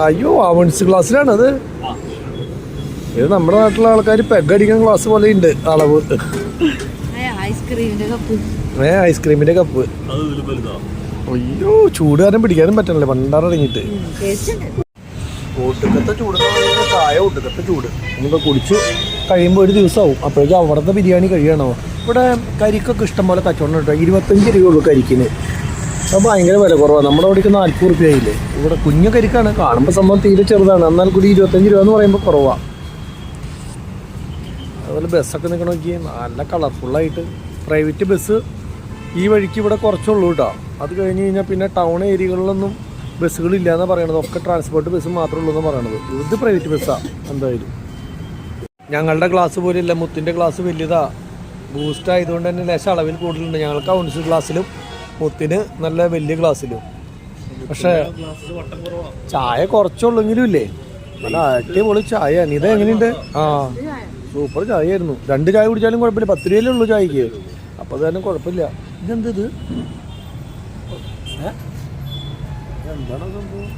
അയ്യോ, അവൻസ് ക്ലാസ്സിലാണ് അത്. ഇത് നമ്മുടെ നാട്ടിലെ ആൾക്കാർ പെഗടിക്കുന്ന ഗ്ലാസ് പോലെ ഉണ്ട് അളവ്. ഐസ്ക്രീമിന്റെ കപ്പ്. അയ്യോ ചൂട് കാരണം പിടിക്കാനും പറ്റണല്ലേ പണ്ടാറടങ്ങിട്ട്. ഒട്ടുക്കത്തെ ചൂട് ചായ ഒട്ടുക്കത്തെ ചൂട് നമുക്ക് കുടിച്ച് കഴിയുമ്പോൾ ഒരു ദിവസമാവും. അപ്പോഴേക്കും അവിടുത്തെ ബിരിയാണി കഴിയണോ. ഇവിടെ കരിക്കൊക്കെ ഇഷ്ടം പോലെ കച്ചവടം കേട്ടോ. 25 രൂപയുള്ളൂ കരിക്കിന്. അത് ഭയങ്കര വില കുറവാണ്. നമ്മുടെ അവിടേക്ക് 40 രൂപയില്ലേ. ഇവിടെ കുഞ്ഞു കരിക്കാണ്, കാണുമ്പോൾ സംഭവം തീരെ ചെറുതാണ്, എന്നാൽ കൂടി 25 രൂപ എന്ന് പറയുമ്പോൾ കുറവാണ്. അതുപോലെ ബസ്സൊക്കെ നിൽക്കണ നോക്കി നല്ല കളർഫുള്ളായിട്ട്. പ്രൈവറ്റ് ബസ് ഈ വഴിക്ക് ഇവിടെ കുറച്ചുള്ളൂ കേട്ടോ. അത് കഴിഞ്ഞ് കഴിഞ്ഞാൽ പിന്നെ ടൗൺ ഏരിയകളിലൊന്നും ബസ്സുകളില്ല എന്നാണ് പറയണത്. ഒക്കെ ട്രാൻസ്പോർട്ട് ബസ് മാത്രമേ ഉള്ളൂ എന്നാണ് പറയണത്. ഇത് പ്രൈവറ്റ് ബസ്സാണ് എന്തായാലും. ഞങ്ങളുടെ ക്ലാസ് പോലെയല്ല, മുത്തിൻ്റെ ക്ലാസ് വലുതാ. ബൂസ്റ്റ് ആയതുകൊണ്ട് തന്നെ ലേശം അളവിൽ കൂടുതലുണ്ട്. ഞങ്ങൾക്ക് കൗൺസിൽ ക്ലാസ്സിലും മുത്തിന് നല്ല വലിയ ക്ലാസ്സിലും. പക്ഷേ ചായ കുറച്ചുള്ളെങ്കിലും ഇല്ലേ നല്ല അടിപൊളി ചായയാണ്. ഇത് എങ്ങനെയുണ്ട്? ആ സൂപ്പർ ചായ ആയിരുന്നു. 2 ചായ കുടിച്ചാലും കുഴപ്പമില്ല. 10 രൂപയല്ലേ ഉള്ളൂ ചായക്ക്. അപ്പോൾ അത് തന്നെ കുഴപ്പമില്ല. ഇതെന്തത്? എന്താണ് സംഭവം?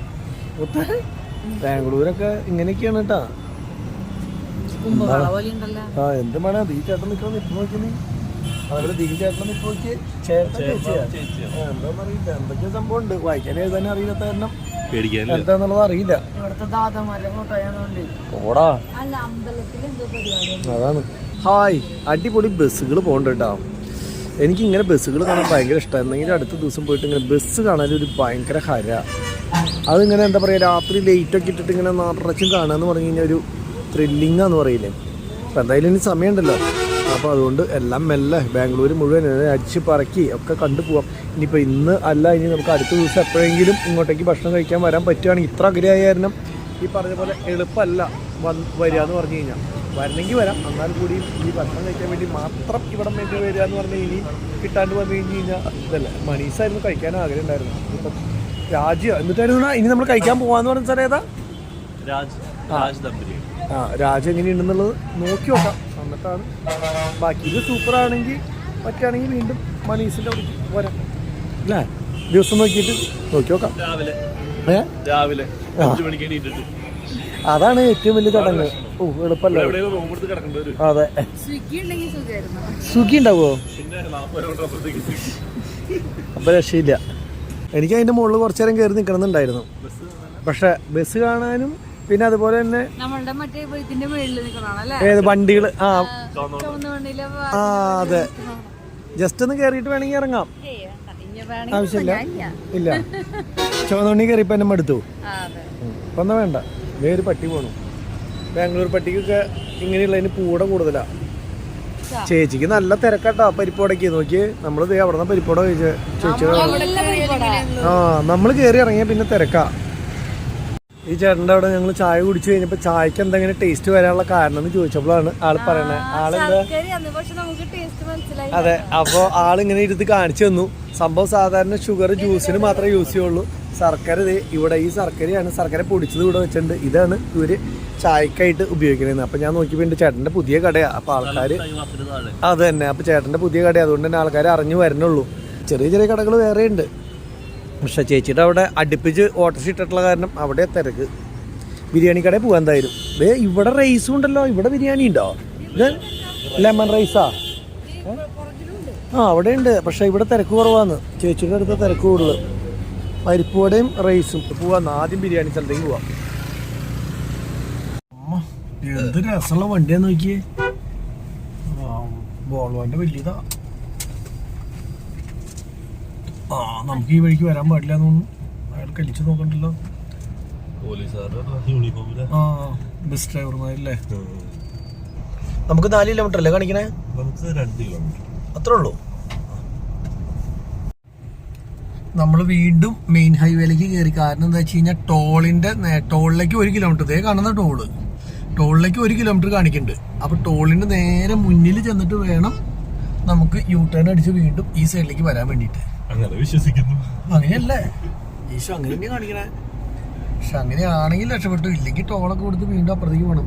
ബാംഗ്ലൂരൊക്കെ ഇങ്ങനെയൊക്കെയാണ് കേട്ടാ. ആ എന്ത് വേണം ദീ ചേട്ടൻ നിൽക്കണം ഇപ്പൊ നോക്കിയേ. അതുപോലെ ദീ ചേട്ടൻ ഇപ്പൊ നോക്കിയേ. ചേട്ടൻ എന്താന്ന് അറിയില്ല. എന്തൊക്കെയോ സംഭവം ഉണ്ട്. വായിക്കാൻ എഴുതാനും അറിയില്ലാത്ത കാരണം എന്താന്നുള്ളത് അറിയില്ല. ഓടാ അതാണ്. ഹായ് അടിപൊളി ബസ്സുകൾ പോകണ്ട കേട്ടോ. എനിക്കിങ്ങനെ ബസ്സുകൾ കാണാൻ ഭയങ്കര ഇഷ്ടമാണ്. എന്തെങ്കിലും അടുത്ത ദിവസം പോയിട്ട് ഇങ്ങനെ ബസ് കാണാനൊരു ഭയങ്കര ഹര. അതിങ്ങനെ എന്താ പറയുക, രാത്രി ലൈറ്റൊക്കെ ഇട്ടിട്ട് ഇങ്ങനെ നിറച്ചും കാണാമെന്ന് പറഞ്ഞു കഴിഞ്ഞാൽ ഒരു ത്രില്ലിങ്ങാന്ന് പറയില്ലേ. അപ്പം എന്തായാലും ഇനി സമയമുണ്ടല്ലോ. അപ്പോൾ അതുകൊണ്ട് എല്ലാം മെല്ലെ ബാംഗ്ലൂർ മുഴുവൻ അടിച്ച് പറക്കി ഒക്കെ കണ്ടു പോവാം. ഇനിയിപ്പോൾ ഇന്ന് അല്ല, ഇനി നമുക്ക് അടുത്ത ദിവസം എപ്പോഴെങ്കിലും ഇങ്ങോട്ടേക്ക് ഭക്ഷണം കഴിക്കാൻ വരാൻ പറ്റുകയാണെങ്കിൽ. ഇത്ര അഗ്രഹമായ കാരണം ഈ പറഞ്ഞ പോലെ എളുപ്പമല്ല വരിക എന്ന് പറഞ്ഞു കഴിഞ്ഞാൽ. വരണമെങ്കിൽ വരാം, എന്നാൽ കൂടി ഈ ഭക്ഷണം കഴിക്കാൻ വേണ്ടി മാത്രം ഇവിടെ വേണ്ടി വരിക എന്ന് പറഞ്ഞാൽ ഇനി കിട്ടാണ്ട് വന്നു കഴിഞ്ഞ് കഴിഞ്ഞാൽ ഇതല്ല. മനീസായിരുന്നു കഴിക്കാൻ ആഗ്രഹം ഉണ്ടായിരുന്നു. ഇപ്പം രാജ് എന്നിട്ടായിരുന്നു ഇനി നമ്മൾ കഴിക്കാൻ പോകാന്ന് പറഞ്ഞ സ്ഥലം ഏതാ? രാജ് എങ്ങനെയുണ്ടെന്നുള്ളത് നോക്കി നോക്കാം. എന്നിട്ടാണ് ബാക്കി. ഇത് സൂപ്പറാണെങ്കിൽ പറ്റുകയാണെങ്കിൽ വീണ്ടും മനീസിൻ്റെ അവിടെ വരാം അല്ലേ. ദിവസം നോക്കിയിട്ട് നോക്കി നോക്കാം. രാവിലെ അതാണ് ഏറ്റവും വലിയ ചടങ്ങ്. ഓ എളുപ്പമല്ല. അതെ സ്വിഗ്ഗി ഉണ്ടാവുമോ? അപ്പം രക്ഷയില്ല. എനിക്ക് അതിൻ്റെ മുകളിൽ കുറച്ചു നേരം കയറി നിൽക്കണമെന്നുണ്ടായിരുന്നു. പക്ഷെ ബസ് കാണാനും പിന്നെ അതുപോലെ തന്നെ ഏത് വണ്ടികൾ അതെ ജസ്റ്റ് ഒന്ന് കയറിയിട്ട് വേണമെങ്കിൽ ഇറങ്ങാം. ആവശ്യമില്ല. ഇല്ല ചുവന്നുണ്ണി കയറിയപ്പോൾ എന്നെ മടുത്തു. ഇപ്പം എന്നാ വേണ്ട. വേറെ പട്ടി പോകണം. ബാംഗ്ലൂർ പട്ടിക്കൊക്കെ ഇങ്ങനെയുള്ളതിന് പൂട കൂടുതലാ. ചേച്ചിക്ക് നല്ല തിരക്കാട്ടാ പരിപ്പോടക്ക്. നോക്കി നമ്മൾ അവിടെ നിന്ന് പരിപ്പോട ചോദിച്ചു. ആ നമ്മൾ കയറി ഇറങ്ങിയ പിന്നെ തിരക്കാ. ഈ ചേട്ടൻ്റെ അവിടെ ഞങ്ങൾ ചായ കുടിച്ചു കഴിഞ്ഞപ്പോൾ ചായക്ക് എന്തെങ്കിലും ടേസ്റ്റ് വരാനുള്ള കാരണം എന്ന് ചോദിച്ചപ്പോഴാണ് ആള് പറയണേ. ആളെന്താ അതെ. അപ്പോൾ ആളിങ്ങനെ ഇരുന്ന് കാണിച്ചു തന്നു. സംഭവം സാധാരണ ഷുഗർ ജ്യൂസിന് മാത്രമേ യൂസ് ചെയ്യുള്ളൂ. ശർക്കര ഇവിടെ ഈ ശർക്കരയാണ്. ശർക്കര പൊടിച്ചത് ഇവിടെ വെച്ചിട്ടുണ്ട്. ഇതാണ് ഇവർ ചായക്കായിട്ട് ഉപയോഗിക്കുന്നത്. അപ്പം ഞാൻ നോക്കിയപ്പോൾ എൻ്റെ ചേട്ടൻ്റെ പുതിയ കടയാണ്. അപ്പോൾ ആൾക്കാർ അത് തന്നെ. അപ്പോൾ ചേട്ടൻ്റെ പുതിയ കടയാണ്. അതുകൊണ്ട് തന്നെ ആൾക്കാർ അറിഞ്ഞു വരണുള്ളൂ. ചെറിയ ചെറിയ കടകൾ വേറെ ഉണ്ട്. പക്ഷേ ചേച്ചിയുടെ അവിടെ അടുപ്പിച്ച് ഓട്ടോസ് ഇട്ടിട്ടുള്ള കാരണം അവിടെ തിരക്ക്. ബിരിയാണി കടയിൽ പോകാൻ എന്തായാലും. ഇവിടെ റൈസും ഉണ്ടല്ലോ. ഇവിടെ ബിരിയാണി ഉണ്ടോ? ഇത് ലെമൺ റൈസാ? ആ അവിടെ ഉണ്ട്. പക്ഷേ ഇവിടെ തിരക്ക് കുറവാന്ന്. ചേച്ചിയുടെ അടുത്ത് തിരക്ക് കൂടുതൽ. പരിപ്പുവടയും റൈസും പോവാന്ന്. ആദ്യം ബിരിയാണി സ്ഥലത്തേക്ക് പോവാം. എന്ത് രസമുള്ള വണ്ടിയാന്ന് നോക്കിയേ. വോൾവോന്റെ വലിയതാ. ആ നമുക്ക് ഈ വഴിക്ക് വരാൻ പാടില്ല എന്ന് തോന്നുന്നു. അയാൾ കലിച്ചു നോക്കണ്ടല്ലോ. ആ ബസ് ഡ്രൈവർമാരല്ലേ. നമുക്ക് 4 കിലോമീറ്റർ അല്ലേ കാണിക്കണേ? 2 കിലോമീറ്റർ അത്രേ ഉള്ളൂ. നമ്മൾ വീണ്ടും മെയിൻ ഹൈവേയിലേക്ക് കയറി. കാരണം എന്താ വെച്ച് കഴിഞ്ഞാൽ ടോളിലേക്ക് 1 കിലോമീറ്റർ. ഇതേ കാണുന്ന ടോളിലേക്ക് 1 കിലോമീറ്റർ കാണിക്കുന്നുണ്ട്. അപ്പോൾ ടോളിൻ്റെ നേരെ മുന്നിൽ ചെന്നിട്ട് വേണം നമുക്ക് യു ടേൺ അടിച്ച് വീണ്ടും ഈ സൈഡിലേക്ക് വരാൻ വേണ്ടിയിട്ട്. അങ്ങനെ വിശ്വസിക്കുന്നു. അങ്ങനെയല്ലേ ഈശോ അങ്ങനെ തന്നെ കാണിക്കണേ. പക്ഷെ അങ്ങനെയാണെങ്കിൽ രക്ഷപ്പെട്ടു. ഇല്ലെങ്കിൽ ടോളൊക്കെ കൊടുത്ത് വീണ്ടും അപ്പുറത്തേക്ക് പോകണം.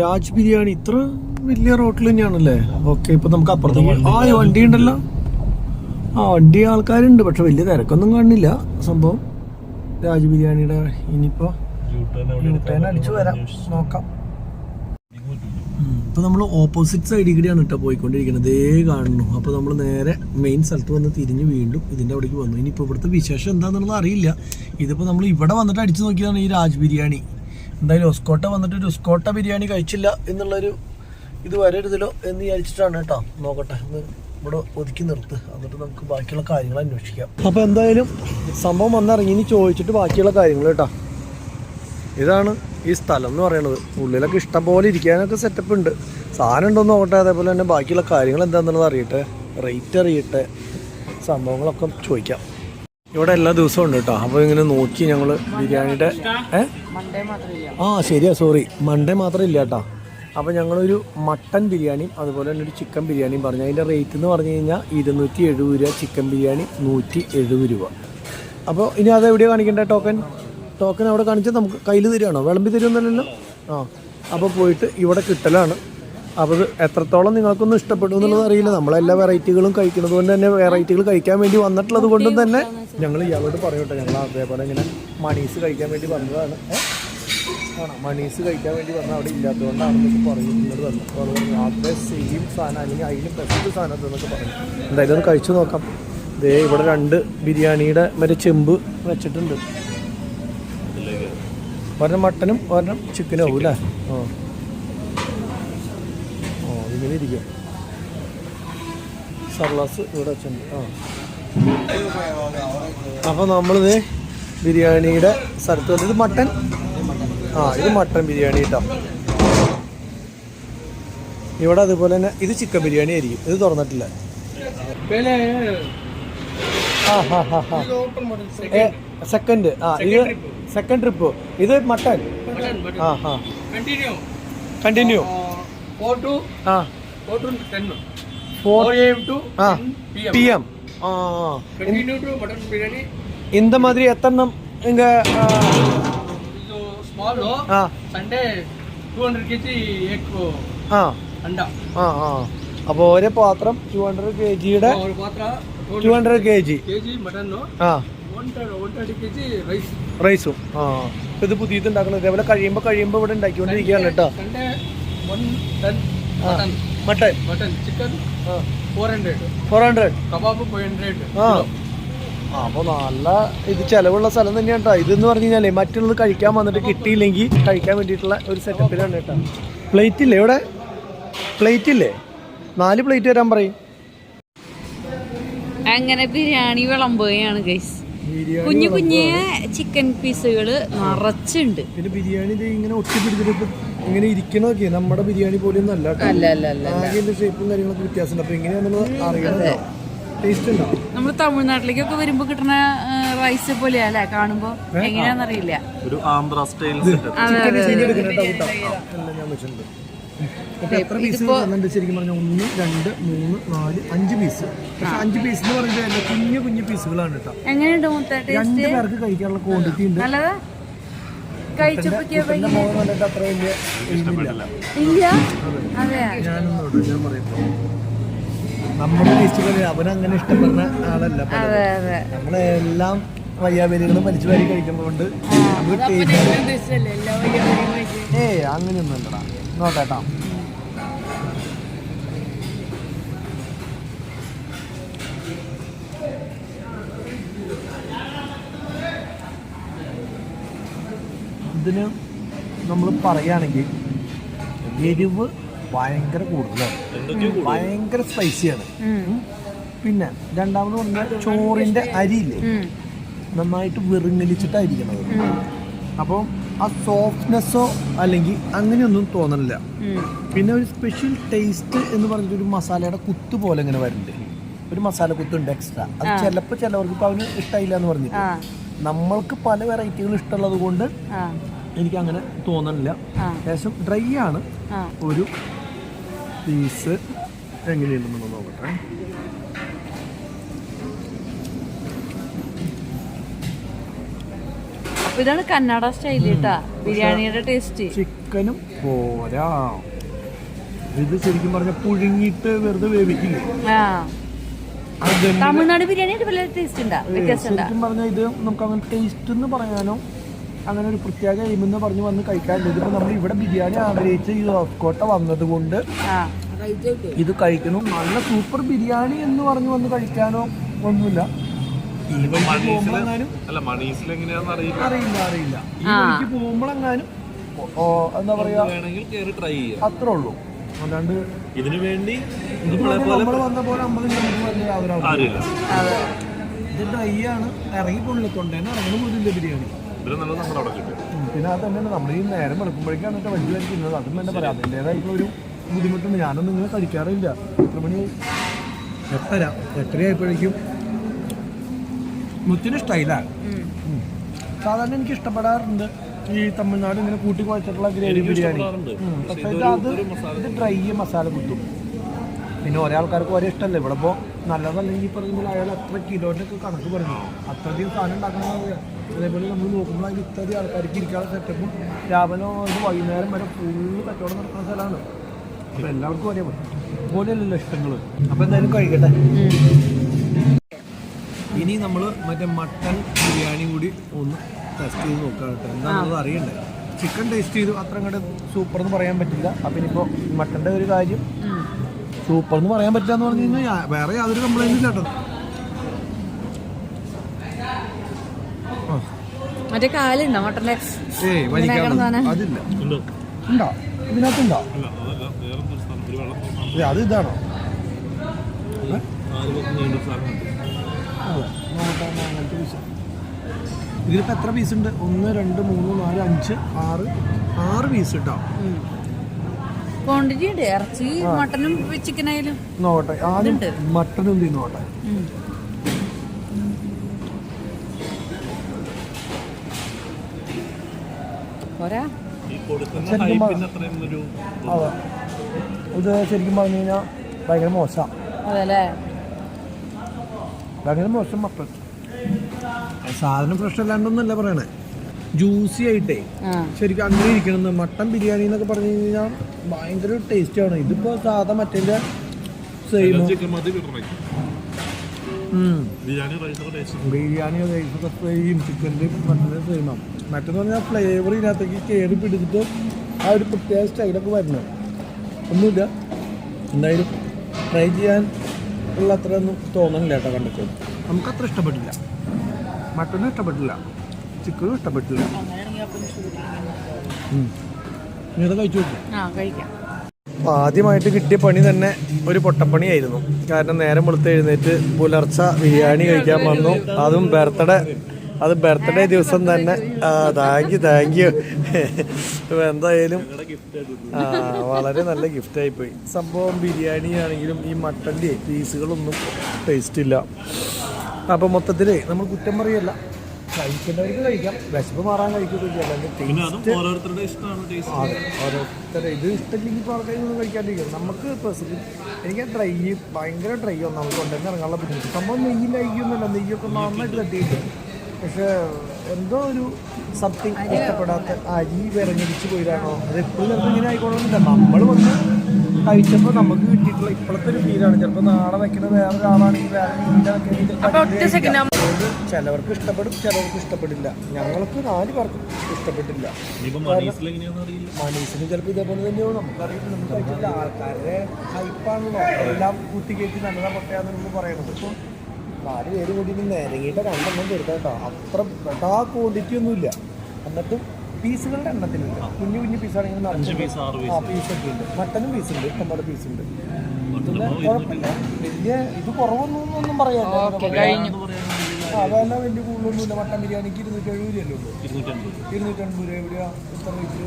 രാജ് ബിരിയാണി ഇത്ര വലിയ റോട്ടിൽ തന്നെയാണല്ലേ. ഓക്കെ ഇപ്പൊ നമുക്ക് അപ്പുറത്തേക്ക് വണ്ടി ഉണ്ടല്ലോ. വണ്ടി ആൾക്കാരുണ്ട്. പക്ഷെ വലിയ തിരക്കൊന്നും കാണില്ല സംഭവം. രാജ് ബിരിയാണിയുടെ ഇനിയിപ്പോ യു ടേൺ അടിച്ചു വരാം നോക്കാം. ഇപ്പൊ നമ്മൾ ഓപ്പോസിറ്റ് സൈഡിൽ കൂടിയാണ് കേട്ടോ പോയിക്കൊണ്ടിരിക്കുന്നത്. ഇതേ കാണുന്നു. അപ്പോൾ നമ്മൾ നേരെ മെയിൻ സ്ഥലത്ത് വന്ന് തിരിഞ്ഞ് വീണ്ടും ഇതിൻ്റെ അവിടേക്ക് വന്നു. ഇനിയിപ്പോൾ ഇവിടുത്തെ വിശേഷം എന്താണെന്നുള്ളത് അറിയില്ല. ഇതിപ്പോൾ നമ്മൾ ഇവിടെ വന്നിട്ട് അടിച്ചു നോക്കിയതാണ് ഈ രാജ് ബിരിയാണി. എന്തായാലും ഉസ്കോട്ട വന്നിട്ട് ഒരു ഉസ്കോട്ട ബിരിയാണി കഴിച്ചില്ല എന്നുള്ളൊരു ഇത് വരരുതല്ലോ എന്ന് വിചാരിച്ചിട്ടാണ് കേട്ടോ. നോക്കട്ടെ, ഒന്ന് ഇവിടെ ഒതുക്കി നിർത്ത്, എന്നിട്ട് നമുക്ക് ബാക്കിയുള്ള കാര്യങ്ങൾ അന്വേഷിക്കാം. അപ്പോൾ എന്തായാലും സംഭവം വന്നിറങ്ങി, ഇനി ചോദിച്ചിട്ട് ബാക്കിയുള്ള കാര്യങ്ങൾ കേട്ടോ. ഇതാണ് ഈ സ്ഥലം എന്ന് പറയുന്നത്. ഉള്ളിലൊക്കെ ഇഷ്ടം പോലെ ഇരിക്കാനൊക്കെ സെറ്റപ്പ് ഉണ്ട്. സാധനം ഉണ്ടോയെന്ന് നോക്കട്ടെ. അതേപോലെ തന്നെ ബാക്കിയുള്ള കാര്യങ്ങൾ എന്താണെന്നുള്ളത് അറിയട്ടെ, റേറ്റ് അറിയട്ടെ, സംഭവങ്ങളൊക്കെ ചോദിക്കാം. ഇവിടെ എല്ലാ ദിവസവും ഉണ്ട് കേട്ടോ. അപ്പോൾ ഇങ്ങനെ നോക്കി ഞങ്ങൾ ബിരിയാണിയുടെ ശരിയാ, സോറി, മൺഡേ മാത്രം ഇല്ല കേട്ടോ. അപ്പോൾ ഞങ്ങളൊരു മട്ടൻ ബിരിയാണിയും അതുപോലെ തന്നെ ഒരു ചിക്കൻ ബിരിയാണിയും പറഞ്ഞു. അതിൻ്റെ റേറ്റ് എന്ന് പറഞ്ഞു കഴിഞ്ഞാൽ 270 രൂപ, ചിക്കൻ ബിരിയാണി 170 രൂപ. അപ്പോൾ ഇനി അത് എവിടെയാണ് കാണിക്കേണ്ടത്? ടോക്കൺ അവിടെ കാണിച്ചാൽ നമുക്ക് കയ്യിൽ തരികയാണോ? വിളമ്പി തരുമെന്നല്ലോ. അപ്പോൾ പോയിട്ട് ഇവിടെ കിട്ടലാണ്. അപ്പോൾ ഇത് എത്രത്തോളം നിങ്ങൾക്കൊന്നും ഇഷ്ടപ്പെടും എന്നുള്ളത് അറിയില്ല. നമ്മളെല്ലാ വെറൈറ്റികളും കഴിക്കുന്നത് കൊണ്ട് തന്നെ വെറൈറ്റികൾ കഴിക്കാൻ വേണ്ടി വന്നിട്ടുള്ളത് കൊണ്ടും തന്നെ ഞങ്ങൾ ഇയാളോട് പറയട്ടെ. ഞങ്ങൾ അതേപോലെ ഇങ്ങനെ മണീസ് കഴിക്കാൻ വേണ്ടി വന്നതാണ്. മണീസ് കഴിക്കാൻ വേണ്ടി വന്നാൽ അവിടെ ഇല്ലാത്തതുകൊണ്ടാണെന്നൊക്കെ പറയും. നിങ്ങൾ വന്നു. അപ്പോൾ അതുകൊണ്ട് ആദ്യത്തെ സെയിം സാധനം അല്ലെങ്കിൽ അതിലും ബെസ്റ്റ് സാധനം എന്നൊക്കെ പറയും. എന്തായാലും ഒന്ന് കഴിച്ചു നോക്കാം. ദേ ഇവിടെ 2 ബിരിയാണിയുടെ മറ്റേ ചെമ്പ് വെച്ചിട്ടുണ്ട്. ഒരെണ്ണം മട്ടനും ഒരെണ്ണം ചിക്കനും ആവും അല്ലേ? ഇങ്ങനെ ഇരിക്കും. സർലാസ് ഇവിടെ വെച്ചിട്ടുണ്ട്. അപ്പോൾ നമ്മളിത് ബിരിയാണിയുടെ സ്ഥലത്ത് വന്നത് മട്ടൻ. ഇത് മട്ടൻ ബിരിയാണി കേട്ടോ. ഇവിടെ അതുപോലെ തന്നെ ഇത് ചിക്കൻ ബിരിയാണി ആയിരിക്കും. ഇത് തുറന്നിട്ടില്ല. സെക്കൻഡ് ഇത് സെക്കൻഡ് ട്രിപ്പ്. ഇത് mutton. Continue 4 to 10 PM. Continue to mutton biryani. இந்த மாதிரி எத்தனை இங்க So small no. Sunday 200 kg egg anda. അപ്പോൾ ഒരു പാത്രം 200 kgയുടെ ഒരു പാത്രം 200 kg മട്ടൻ നോ. 130 kg റൈസും. ഇത് പുതിയത് ഉണ്ടാക്കുന്നത്. ഇതേപോലെ കഴിയുമ്പോൾ ഇവിടെ ഉണ്ടാക്കിക്കൊണ്ടിരിക്കുകയാണ് കേട്ടോ. Sunday 110 mutton chicken 400 kebab 500. അപ്പോൾ നല്ല ഇത് ചിലവുള്ള സ്ഥലം തന്നെയാണ് കേട്ടോ. ഇതെന്ന് പറഞ്ഞു കഴിഞ്ഞാലേ മറ്റുള്ളത് കഴിക്കാൻ വന്നിട്ട് കിട്ടിയില്ലെങ്കിൽ കഴിക്കാൻ വേണ്ടിയിട്ടുള്ള ഒരു സെറ്റപ്പിലാണ് കേട്ടോ. പ്ലേറ്റ് ഇല്ലേ ഇവിടെ? പ്ലേറ്റ് ഇല്ലേ? 4 പ്ലേറ്റ് വരാൻ പറയും. അങ്ങനെ ബിരിയാണി വിളമ്പുകയാണ് ഗൈസ്. കുഞ്ഞു കുഞ്ഞു ചിക്കൻ പീസുകൾ നിറച്ചുണ്ട്. പിന്നെ ബിരിയാണി ഇങ്ങനെ ഒട്ടിപ്പിടിച്ചിട്ട് ഇങ്ങനെ ഇരിക്കണമൊക്കെ നമ്മുടെ ബിരിയാണി പോലെയൊന്നും അല്ല. ആകെ ഷേപ്പും കാര്യങ്ങളൊക്കെ വ്യത്യാസമുണ്ട്. അപ്പോൾ എങ്ങനെയാണെന്നുള്ളത് അറിയണമല്ലോ. ടേസ്റ്റ് ഉണ്ടാവും. നമ്മൾ തമിഴ്നാട്ടിലേക്കൊക്കെ വരുമ്പോ കിട്ടുന്ന റൈസ് പോലെയാ അല്ലേ കാണുമ്പോ? എങ്ങനെയാന്നറിയില്ല. ഒരു ആന്ധ്ര സ്റ്റൈൽ എത്ര പീസ് വന്നിട്ടുണ്ട് ശരിക്കും പറഞ്ഞാൽ? 1 2 3 4 5 പീസ്. പക്ഷെ 5 പീസ് എന്ന് പറയുന്നത് കുഞ്ഞു കുഞ്ഞു പീസുകളാണ് കേട്ടോ. എങ്ങനെയുണ്ട്? 2 പേർക്ക് കഴിക്കാനുള്ള ക്വാണ്ടിറ്റി ഉണ്ട്. നല്ലതാ. കഴിച്ചപ്പോഴേക്കും അത്ര വലിയ ഇല്ല. അതെ, ഞാൻ പറയുമ്പോൾ നമ്മുടെ ടേസ്റ്റ് പോലെ അവനങ്ങനെ ഇഷ്ടപ്പെടുന്ന ആളല്ല. നമ്മളെല്ലാം വയ്യാവേലികളും വലിച്ചു വാരി കഴിക്കുമ്പോണ്ട് അങ്ങനെയൊന്നും അല്ലടാ. നോക്കേട്ടാ, ഇതിന് നമ്മൾ പറയുകയാണെങ്കിൽ എരിവ് ഭയങ്കര കൂടുതലാണ്, ഭയങ്കര സ്പൈസിയാണ്. പിന്നെ രണ്ടാമത് പറഞ്ഞാൽ ചോറിന്റെ അരിയില്ലേ നന്നായിട്ട് വെറുങ്ങലിച്ചിട്ടായിരിക്കണത്. അപ്പോൾ ആ സോഫ്റ്റ്നെസ്സോ അല്ലെങ്കിൽ അങ്ങനെയൊന്നും തോന്നണില്ല. പിന്നെ ഒരു സ്പെഷ്യൽ ടേസ്റ്റ് എന്ന് പറഞ്ഞിട്ട് ഒരു മസാലയുടെ കുത്ത് പോലെ ഇങ്ങനെ വരുന്നുണ്ട്. ഒരു മസാല കുത്തുണ്ട് എക്സ്ട്രാ. അത് ചിലപ്പോൾ ചിലവർക്ക് ഇപ്പം അവന് ഇഷ്ടമില്ല എന്ന് പറഞ്ഞിട്ട്, നമ്മൾക്ക് പല വെറൈറ്റികൾ ഇഷ്ടമുള്ളത് കൊണ്ട് എനിക്ക് അങ്ങനെ തോന്നണില്ല. ഏകദേശം ഡ്രൈ ആണ്. ഒരു പീസ് എങ്ങനെയുണ്ടെന്ന് നോക്കട്ടെ. ഇതാണ് കന്നഡ സ്റ്റൈൽ കേട്ടാ ബിരിയാണിയുടെ ടേസ്റ്റ്. ചിക്കനും പോരാ, ഇത് ശരിക്കും പറഞ്ഞ പുഴുങ്ങിയിട്ട് വെറുതെ വേവിക്കില്ലേ. തമിഴ്നാട് ബിരിയാണി ടേസ്റ്റ് ഉണ്ടാ, വ്യത്യാസം. ശരിക്കും പറഞ്ഞാൽ ഇത് നമുക്ക് അങ്ങനെ ടേസ്റ്റ് എന്ന് പറയാനോ അങ്ങനെ ഒരു പ്രത്യേക എയിമെന്ന് പറഞ്ഞ് വന്ന് കഴിക്കാറുണ്ട്. ഇതിപ്പോൾ നമ്മൾ ഇവിടെ ബിരിയാണി ആഗ്രഹിച്ച് ഈ ഹോസ്കോട്ട വന്നത് കൊണ്ട് ഇത് കഴിക്കണം. നല്ല സൂപ്പർ ബിരിയാണി എന്ന് പറഞ്ഞ് വന്ന് കഴിക്കാനോ ഒന്നുമില്ല. അറിയില്ല. ഈ വഴിക്ക് പോകുമ്പോഴെങ്ങാനും എന്താ പറയാ അത്രേ ഉള്ളൂ. അല്ലാണ്ട് ഇതിനു വേണ്ടി നമ്മൾ വന്ന പോലെ 50 കിലോമീറ്റർ ഇത് ഡ്രൈ ആണ്. ഇറങ്ങി കൊള്ളില്ല, തൊണ്ടേനെ ഇറങ്ങണ പോലില്ല ബിരിയാണി. പിന്നെ അത് തന്നെയാണ് നമ്മൾ ഈ നേരം വെളുക്കുമ്പോഴേക്കാണ് വണ്ടി കഴിക്കുന്നത്. അതും തന്നെ പറയാം, അതിൻ്റെതായിട്ടുള്ളൊരു ബുദ്ധിമുട്ടുണ്ട്. ഞാനൊന്നും ഇങ്ങനെ കഴിക്കാറില്ല. എത്ര മണിയായി? 8:30 മുത്തിന് സ്റ്റൈലാണ്. സാധാരണ എനിക്ക് ഇഷ്ടപ്പെടാറുണ്ട് ഈ തമിഴ്നാട് ഇങ്ങനെ കൂട്ടി കുഴച്ചിട്ടുള്ള ഗ്രേവി ബിരിയാണി. പക്ഷേ ഇത് ഡ്രൈ മസാല കുത്തും. പിന്നെ ഓരോ ആൾക്കാർക്ക് ഓരോ ഇഷ്ടമല്ലേ. ഇവിടെ ഇപ്പോൾ നല്ലതല്ലെങ്കിൽ പറയുമ്പോൾ അയാൾ അത്ര കിലോൻ്റെ ഒക്കെ കണക്ക് പറഞ്ഞു. അത്രയധികം സാധനം ഉണ്ടാക്കണമെന്ന്. അതേപോലെ നമ്മൾ നോക്കുമ്പോൾ അതിൽ ഇത്രയധികം ആൾക്കാർക്ക് ഇരിക്കാനുള്ള സെറ്റപ്പും രാവിലെ വൈകുന്നേരം വരെ ഫുള്ള് കച്ചവടം നടക്കുന്ന സ്ഥലമാണ്. അപ്പോൾ എല്ലാവർക്കും ഒരേ പോലെയല്ലല്ലോ ഇഷ്ടങ്ങൾ. അപ്പോൾ എന്തായാലും കഴിക്കട്ടെ. ഇനി നമ്മൾ മറ്റേ മട്ടൻ ബിരിയാണി കൂടി ഒന്ന് ടെസ്റ്റ് ചെയ്ത് നോക്കാം കേട്ടോ. എന്താണെന്നത് അറിയണ്ടേ. ചിക്കൻ ടേസ്റ്റ് ചെയ്തു, അത്ര അങ്ങോട്ട് സൂപ്പർ എന്ന് പറയാൻ പറ്റില്ല. അപ്പം ഇനിയിപ്പോൾ മട്ടൻ്റെ ഒരു കാര്യം സൂപ്പർ എന്ന് പറയാൻ പറ്റില്ല എന്ന് പറഞ്ഞു കഴിഞ്ഞാൽ വേറെ യാതൊരു കംപ്ലൈൻറ്റും ഇല്ല കേട്ടോ. മറ്റേ കാലുണ്ടോ മട്ടൻ്റെ? അതില്ല. ഉണ്ടോ ഇതിനകത്തുണ്ടോ? അത് ഇതാണോ? അങ്ങനത്തെ പീസ്. ഇതിലിപ്പോൾ എത്ര പീസ് ഉണ്ട്? 1 2 3 4 5 6 പീസ് കേട്ടോ. ക്വാണ്ടിറ്റി ഉണ്ട്. ഇറച്ചി മട്ടനും ചിക്കനായാലും നോട്ടെ. ആദ്യം മട്ടനും നോട്ടെ. പോരാ. അതെ, ഇത് ശരിക്കും പറഞ്ഞു കഴിഞ്ഞാൽ ഭയങ്കര മോശമാണ്. അതല്ലേ, ഭയങ്കര മോശം മട്ടൻ. സാധനം ഫ്രഷ് അല്ലാണ്ടൊന്നല്ല പറയണേ, ജ്യൂസി ആയിട്ടേ ശരിക്കും അങ്ങനെ ഇരിക്കണമെന്ന്. മട്ടൻ ബിരിയാണി എന്നൊക്കെ പറഞ്ഞു കഴിഞ്ഞാൽ ഭയങ്കര ടേസ്റ്റാണ്. ഇതിപ്പോൾ സാധാ മറ്റേ സെയിം ബിരിയാണി റൈസൊക്കെ സെയിം, ചിക്കൻ്റെ മട്ടൻ്റെ സെയിമാണ്. മറ്റെന്ന് പറഞ്ഞാൽ ഫ്ലേവർ ഇതിനകത്തേക്ക് കയറി പിടിച്ചിട്ട് ആ ഒരു പ്രത്യേക സ്റ്റൈലൊക്കെ വരുന്നത് ഒന്നുമില്ല. എന്തായാലും ട്രൈ ചെയ്യാൻ ഉള്ള അത്ര ഒന്നും തോന്നണില്ല കേട്ടോ. കണ്ടിട്ട് നമുക്കത്ര ഇഷ്ടപ്പെട്ടില്ല. മട്ടനും ഇഷ്ടപ്പെട്ടില്ല, ചിക്കനും ഇഷ്ടപ്പെട്ടില്ല. നീ അത് കഴിച്ചു നോക്കും. ആദ്യമായിട്ട് കിട്ടിയ പണി തന്നെ ഒരു പൊട്ടപ്പണിയായിരുന്നു. കാരണം നേരം വെളുത്ത് എഴുന്നേറ്റ് പുലർച്ച ബിരിയാണി കഴിക്കാൻ വന്നു. അതും ബർത്ത്ഡേ ദിവസം തന്നെ. Thank you. എന്തായാലും വളരെ നല്ല ഗിഫ്റ്റായിപ്പോയി. സംഭവം ബിരിയാണി ആണെങ്കിലും ഈ മട്ടൻ്റെ പീസുകളൊന്നും ടേസ്റ്റ് ഇല്ല. അപ്പോൾ മൊത്തത്തിൽ നമ്മൾ കുറ്റം പറയല്ല, കഴിക്കേണ്ടവർക്ക് കഴിക്കാം, വിശപ്പ് മാറാൻ കഴിക്കുകയൊക്കെ ചെയ്യാം. ഓരോരുത്തരുടെ ഇത് ഇഷ്ടമില്ലെങ്കിൽ ഇപ്പോൾ ആൾക്കാരൊന്നും കഴിക്കാണ്ടിരിക്കും. നമുക്ക് എനിക്ക് ഡ്രൈ, ഭയങ്കര ഡ്രൈ ഒന്നാമത് കൊണ്ടുതന്നെ ഇറങ്ങാനുള്ള ബുദ്ധിമുട്ട്. സംഭവം നെയ്യിലായിരിക്കുന്നില്ല, നെയ്യൊക്കെ നന്നായിട്ട് തട്ടിയിട്ട്. പക്ഷേ എന്തോ ഒരു സംതിങ് ഇഷ്ടപ്പെടാത്ത അരി വിറഞ്ഞടിച്ച് പോയിട്ടാണോ അത് എപ്പോഴും ചിലപ്പോൾ ഇങ്ങനെ ആയിക്കോളന്നില്ല. നമ്മൾ വന്ന് കഴിച്ചപ്പോൾ നമുക്ക് കിട്ടിയിട്ടുള്ള ഇപ്പോഴത്തെ ഒരു ഫീലാണ്. ചിലപ്പോൾ നാളെ വെക്കുന്ന വേറൊരാളാണെങ്കിൽ വേറെ ചിലവർക്ക് ഇഷ്ടപ്പെടും, ചിലവർക്ക് ഇഷ്ടപ്പെടില്ല. ഞങ്ങൾക്ക് 4 പേർക്കും ഇഷ്ടപ്പെട്ടില്ല. മനീസിന് ചിലപ്പോൾ ഇതേപോലെ തന്നെയാവും, നമുക്കറിയില്ല. നമ്മൾ കഴിച്ചിട്ടില്ല. ആൾക്കാരുടെ ഹൈപ്പാണല്ലോ എല്ലാം കുത്തിക്കയറ്റി നല്ലതാ പൊട്ടയാന്ന് പറയണത്. ഇപ്പോൾ 4 പേര് കൂടി നിരങ്ങിയിട്ട് 2 എണ്ണം തീർക്കാം കേട്ടോ. അത്ര ആ ക്വാണ്ടിറ്റി ഒന്നുമില്ല. എന്നിട്ടും പീസുകളുടെ എണ്ണത്തിലുണ്ട്. കുഞ്ഞു പീസാണെങ്കിൽ 5 പീസൊക്കെ ഉണ്ട്. മട്ടനും പീസുണ്ട്, ഇഷ്ടംപോലെ പീസുണ്ട്. പിന്നെ കുഴപ്പമില്ല, വലിയ ഇത് കുറവൊന്നും പറയാനില്ല. അതല്ല വലിയ കൂടുതലൊന്നുമില്ല. മട്ടൻ ബിരിയാണിക്ക് 270 അല്ലേ ഉള്ളൂ. 250 രൂപ. എവിടെയാ ഇത്ര റേറ്റ്?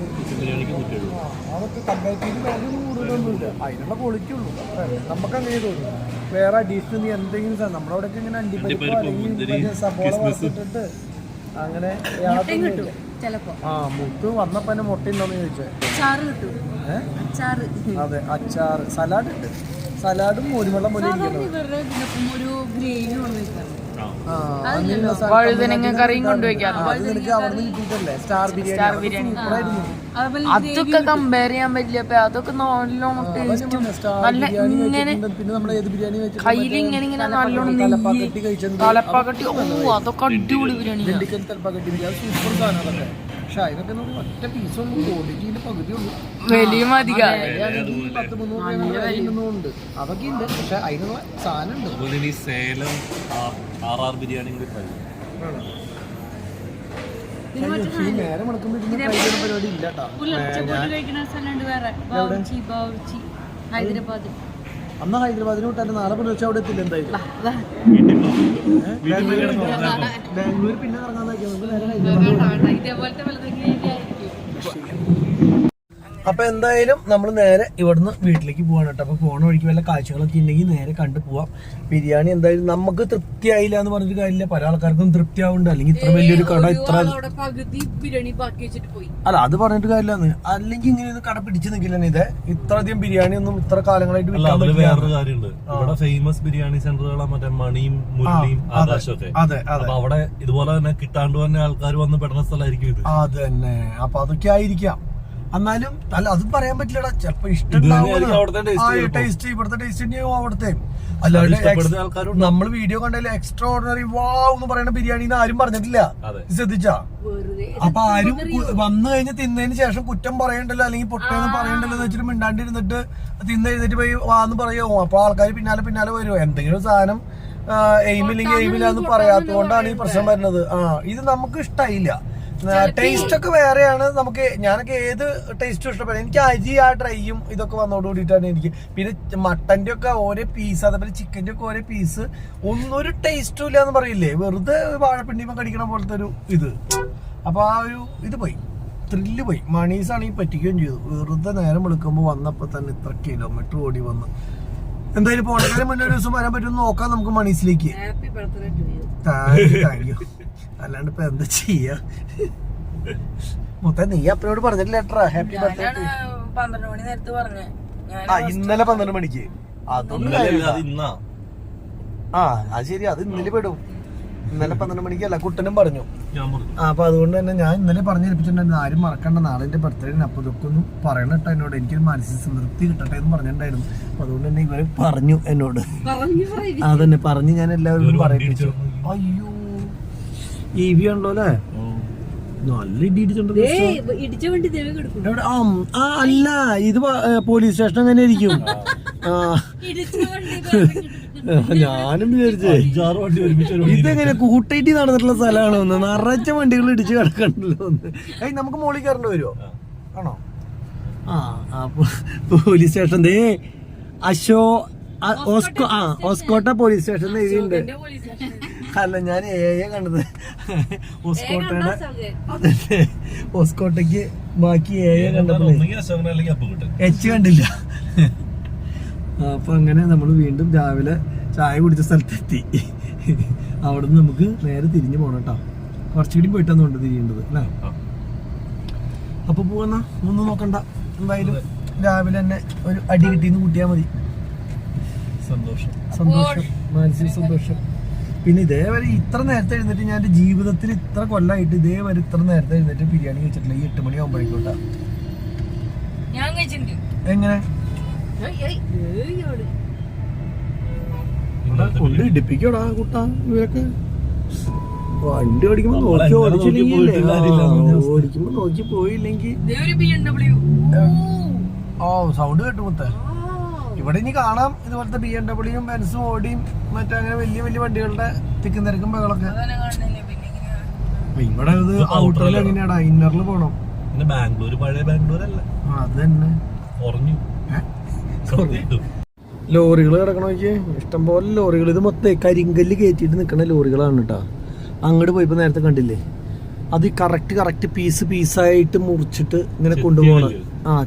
അതൊക്കെ കമ്പാരിറ്റീവ് വാല്യൂ കൂടുതലൊന്നുമില്ല. അതിനുള്ള ക്വാളിറ്റി ഉള്ളൂ. നമുക്ക് അങ്ങനെ തോന്നും. വേറെ അഡീഷണൽ നീ എന്തെങ്കിലും സാധനം നമ്മുടെ അവിടെയൊക്കെ ഇങ്ങനെ അണ്ടിപ്പരിപ്പോ അല്ലെങ്കിൽ സബോള വറുത്തിട്ടിട്ട് അങ്ങനെ മുത്ത് വന്നപ്പോ തന്നെ മുട്ടയുണ്ടോന്ന് ചോദിച്ചേ. അതെ, അച്ചാറ്, സലാഡ് ഉണ്ട്. സലാഡും മോരുവെള്ളം പോലെ വഴുതനങ്ങ കറിയും കൊണ്ടുവയ്ക്കാറുണ്ട്. അത് നിനക്ക് അവിടെ നിന്ന് കിട്ടിയിട്ടല്ലേ സ്റ്റാർ ബിരിയാണി. അതൊക്കെ കമ്പയർ ചെയ്യാൻ പറ്റില്ല. അതൊക്കെ നല്ലോണം ടേസ്റ്റും നല്ല ഇങ്ങനെ പിന്നെ നമ്മൾ ഏത് ബിരിയാണി കയ്യിൽ ഇങ്ങനെ നല്ലോണം തലപ്പാക്കട്ടി. അതൊക്കെ അടിപൊളി ബിരിയാണി. തലപ്പാക്കട്ടി ബിരിയാണി സൂപ്പർ സാധനം. അതൊക്കെ പക്ഷെ അതിനൊക്കെ ഒറ്റ പീസൊന്നും ക്വാളിറ്റിന്റെ പകുതിയുള്ളൂ. വലിയ മതിക 10-300 ഉണ്ട്, അതൊക്കെ ഉണ്ട്. പക്ഷെ അതിനുള്ള സാധനം ഉണ്ട്. അതുപോലെ ഈ സേലം RR ബിരിയാണി കൂടി ട്രൈ ചെയ്യാം. നേരെ മണക്കുമ്പോ ഇതിന് ട്രൈ ചെയ്യുന്ന പരിപാടി ഇല്ല കേട്ടോ. ഹൈദരാബാദ് അന്ന് ഹൈദരാബാദിന് വിട്ടാൽ നാളെ പുലർച്ചെ അവിടെ എത്തില്ല എന്തായാലും. ബാംഗ്ലൂർ പിന്നെ ഇറങ്ങാൻ നോക്കിയാൽ നമുക്ക് നേരെ ഹൈദരാബാദ്. ഇതേപോലത്തെ അപ്പൊ എന്തായാലും നമ്മൾ നേരെ ഇവിടുന്ന് വീട്ടിലേക്ക് പോവാണ് കേട്ടോ. അപ്പൊ പോണ വഴിക്ക് വല്ല കാഴ്ചകളൊക്കെ ഉണ്ടെങ്കിൽ നേരെ കണ്ടു പോവാം. ബിരിയാണി എന്തായാലും നമുക്ക് തൃപ്തിയായില്ല എന്ന് പറഞ്ഞിട്ട് കാര്യമില്ല, പല ആൾക്കാർക്കും തൃപ്തി ആവുന്നുണ്ട്. അല്ലെങ്കിൽ ഇത്ര വലിയൊരു കട ഇത്ര അല്ല അത് പറഞ്ഞിട്ട് കാര്യമില്ലാന്ന്. അല്ലെങ്കിൽ ഇങ്ങനെ ഒരു കട പിടിച്ചു നിൽക്കില്ല. ഇത് ഇത്രയധികം ബിരിയാണി ഒന്നും ഇത്ര കാലങ്ങളായിട്ട് വിൽക്കാൻ പറ്റില്ല. വേറൊരു കാര്യമുണ്ട്, ഇവിടെ ഫേമസ് ബിരിയാണി സെന്ററുകളാണ് മറ്റേ മണിയും മുരളിയും ആകാശമൊക്കെ. അതെ അതെ. അപ്പൊ അവിടെ ഇതുപോലെ തന്നെ കിട്ടാണ്ട് തന്നെ ആൾക്കാർ വന്ന് പെടുന്ന സ്ഥലമായിരിക്കും ഇത്. അത് തന്നെ. അപ്പൊ അതൊക്കെ ആയിരിക്കാം. എന്നാലും അല്ല അതും പറയാൻ പറ്റില്ലടാ. ചിലപ്പോ ഇഷ്ടം ടേസ്റ്റ് ഇവിടുത്തെ ടേസ്റ്റ് തന്നെയോ അവിടുത്തെ. അല്ലാണ്ട് നമ്മൾ വീഡിയോ കണ്ടതിൽ എക്സ്ട്രാ ഓർഡിനറി വാവ് എന്ന് പറയുന്ന ബിരിയാണി ആരും പറഞ്ഞിട്ടില്ല, ശ്രദ്ധിച്ചാ. അപ്പൊ ആരും വന്നു കഴിഞ്ഞ് തിന്നതിന് ശേഷം കുറ്റം പറയണ്ടല്ലോ അല്ലെങ്കിൽ പൊട്ടേന്ന് പറയണ്ടല്ലോ എന്ന് വെച്ചിട്ട് മിണ്ടാണ്ടിരുന്നിട്ട് തിന്നെഴുന്നിട്ട് പോയി വാന്ന് പറയോ. അപ്പൊ ആൾക്കാർ പിന്നാലെ പിന്നാലെ വരുമോ. എന്തെങ്കിലും സാധനം എയിമില്ലെങ്കിൽ എയിമില്ലാന്ന് പറയാത്തത് കൊണ്ടാണ് ഈ പ്രശ്നം വരുന്നത്. ഇത് നമുക്ക് ഇഷ്ടമായില്ല. ടേസ്റ്റ് ഒക്കെ വേറെയാണ്. നമുക്ക് ഞാനൊക്കെ ഏത് ടേസ്റ്റും ഇഷ്ടപ്പെടും. എനിക്ക് അരി ആ ഡ്രൈയും ഇതൊക്കെ വന്നോട് കൂടിയിട്ടാണ് എനിക്ക്. പിന്നെ മട്ടന്റെ ഒക്കെ ഓരോ പീസ്, അതേപോലെ ചിക്കന്റെ ഒക്കെ ഓരോ പീസ് ഒന്നൊരു ടേസ്റ്റും ഇല്ല എന്ന് പറയില്ലേ, വെറുതെ വാഴപ്പിണ്ടിമ കടിക്കണ പോലത്തെ ഒരു ഇത്. അപ്പൊ ആ ഒരു ഇത് പോയി, ത്രില്ല് പോയി. മണീസ് ആണെങ്കിൽ പറ്റിക്കുകയും ചെയ്തു. വെറുതെ നേരം വെളുക്കുമ്പോൾ വന്നപ്പോ തന്നെ ഇത്ര കിലോമീറ്റർ ഓടി വന്നു. എന്തായാലും പോണതിന് മുന്നേ ഒരു ദിവസം വരാൻ പറ്റുമെന്ന് നോക്കാം നമുക്ക് മണീസിലേക്ക്. Thank you. അല്ലാണ്ട് ഇപ്പൊ എന്താ ചെയ്യാ. മൊത്തം നീ അപ്പനോട് പറഞ്ഞിട്ടില്ല ഹാപ്പി ബർത്ത്ഡേ. 12 മണി നേരത്തെ പറഞ്ഞേ. ഇന്നലെ 12 മണിക്ക്. അതൊന്നും അത് ശരി, അത് ഇന്നലെ പെടും. ഇന്നലെ 12 മണിക്കല്ല, കുട്ടനും പറഞ്ഞു. അപ്പൊ അതുകൊണ്ട് തന്നെ ഞാൻ ഇന്നലെ പറഞ്ഞേൽപ്പിച്ചിട്ടുണ്ടായിരുന്നു ആരും മറക്കണ്ട, നാളെ എന്റെ ബർത്ത്ഡേ. അപ്പൊ ഇതൊക്കെ ഒന്ന് പറയണം കേട്ടോ എന്നോട്. എനിക്കൊരു മാനസിക സംതൃപ്തി കിട്ടട്ടെ എന്ന് പറഞ്ഞിട്ടുണ്ടായിരുന്നു. അപ്പൊ അതുകൊണ്ട് തന്നെ ഇവര് പറഞ്ഞു എന്നോട്. അതന്നെ പറഞ്ഞ് ഞാൻ എല്ലാവരും പറയിപ്പിച്ചു. അയ്യോ EV ഉണ്ടോ അല്ലേ, നല്ല ഇടി ഇടിച്ചോണ്ട്. അല്ല ഇത് പോലീസ് സ്റ്റേഷൻ അങ്ങനെ ഇരിക്കും. ഞാനും വിചാരിച്ചേ ഇതെങ്ങനെ കൂട്ടേറ്റി നടന്നിട്ടുള്ള സ്ഥലമാണോ ഒന്ന്. നിറച്ച വണ്ടികൾ ഇടിച്ച് കിടക്കണ്ടല്ലോ ഒന്ന്. നമുക്ക് മോളിൽ കയറേണ്ടി വരുമോ ആണോ? പോലീസ് സ്റ്റേഷൻ ദേ ഓസ്കോട്ട പോലീസ് സ്റ്റേഷൻ എഴുതിയുണ്ട്. അല്ല ഞാൻ കണ്ടത് ഓസ്കോട്ടയുടെ. അതല്ലേ ഓസ്കോട്ടയ്ക്ക് ബാക്കി കണ്ടപ്പോൾ എച്ച് കണ്ടില്ല. അപ്പൊ അങ്ങനെ നമ്മൾ വീണ്ടും രാവിലെ ചായ കുടിച്ച സ്ഥലത്തെത്തി. അവിടുന്ന് നമുക്ക് നേരെ തിരിഞ്ഞു പോണം കേട്ടോ. കുറച്ചുകൂടി പോയിട്ടാന്നുണ്ട് തിരിയേണ്ടത് അല്ലേ. അപ്പൊ പോവാ ഒന്നും നോക്കണ്ട. എന്തായാലും രാവിലെ തന്നെ ഒരു അടി കിട്ടിന്ന് കൂട്ടിയാൽ മതി. സന്തോഷം മാനസിക സന്തോഷം. പിന്നെ ഇതേവരെ ഇത്ര നേരത്തെ എഴുന്നേറ്റ് ഞാൻ എന്റെ ജീവിതത്തിൽ ഇത്ര കൊല്ലമായിട്ട് ഇതേവരെ ഇത്ര നേരത്തെ എഴുന്നേറ്റ് ബിരിയാണി കഴിച്ചിട്ടില്ല. ഈ 8 മണി ആകുമ്പോഴേക്കോട്ടാ. എങ്ങനെ കൊണ്ട് ഇടിപ്പിക്കോടാ കുട്ടാ. ഇവരൊക്കെ വണ്ടി ഓടിക്കുമ്പോ നോക്കി ഓടിക്കുമ്പോ നോക്കി പോയില്ലെങ്കിൽ സൗണ്ട് കേട്ടു മുത്തേ. ഇവിടെ ഇനി കാണാം ഇതുപോലത്തെ BMW ബെൻസും ഓടിയും മറ്റങ്ങനെ വലിയ വലിയ വണ്ടികളുടെ തിക്കും തിരക്കും ബഹളൊക്കെ. ഇവിടെ ഇത് ഔട്ടറിൽ എങ്ങനെയാടാ, ഇന്നറിൽ പോണം. ബാംഗ്ലൂർ പഴയ ബാംഗ്ലൂർ അല്ല, അത് തന്നെ. ലോറികൾ കിടക്കണോക്ക് ഇഷ്ടംപോലെ ലോറികൾ. ഇത് മൊത്തം കരിങ്കല്ല് കയറ്റിയിട്ട് നിൽക്കുന്ന ലോറികളാണ് കേട്ടോ. അങ്ങോട്ട് പോയപ്പോ നേരത്തെ കണ്ടില്ലേ, അത് കറക്റ്റ് പീസായിട്ട് മുറിച്ചിട്ട് ഇങ്ങനെ കൊണ്ടുപോകണം.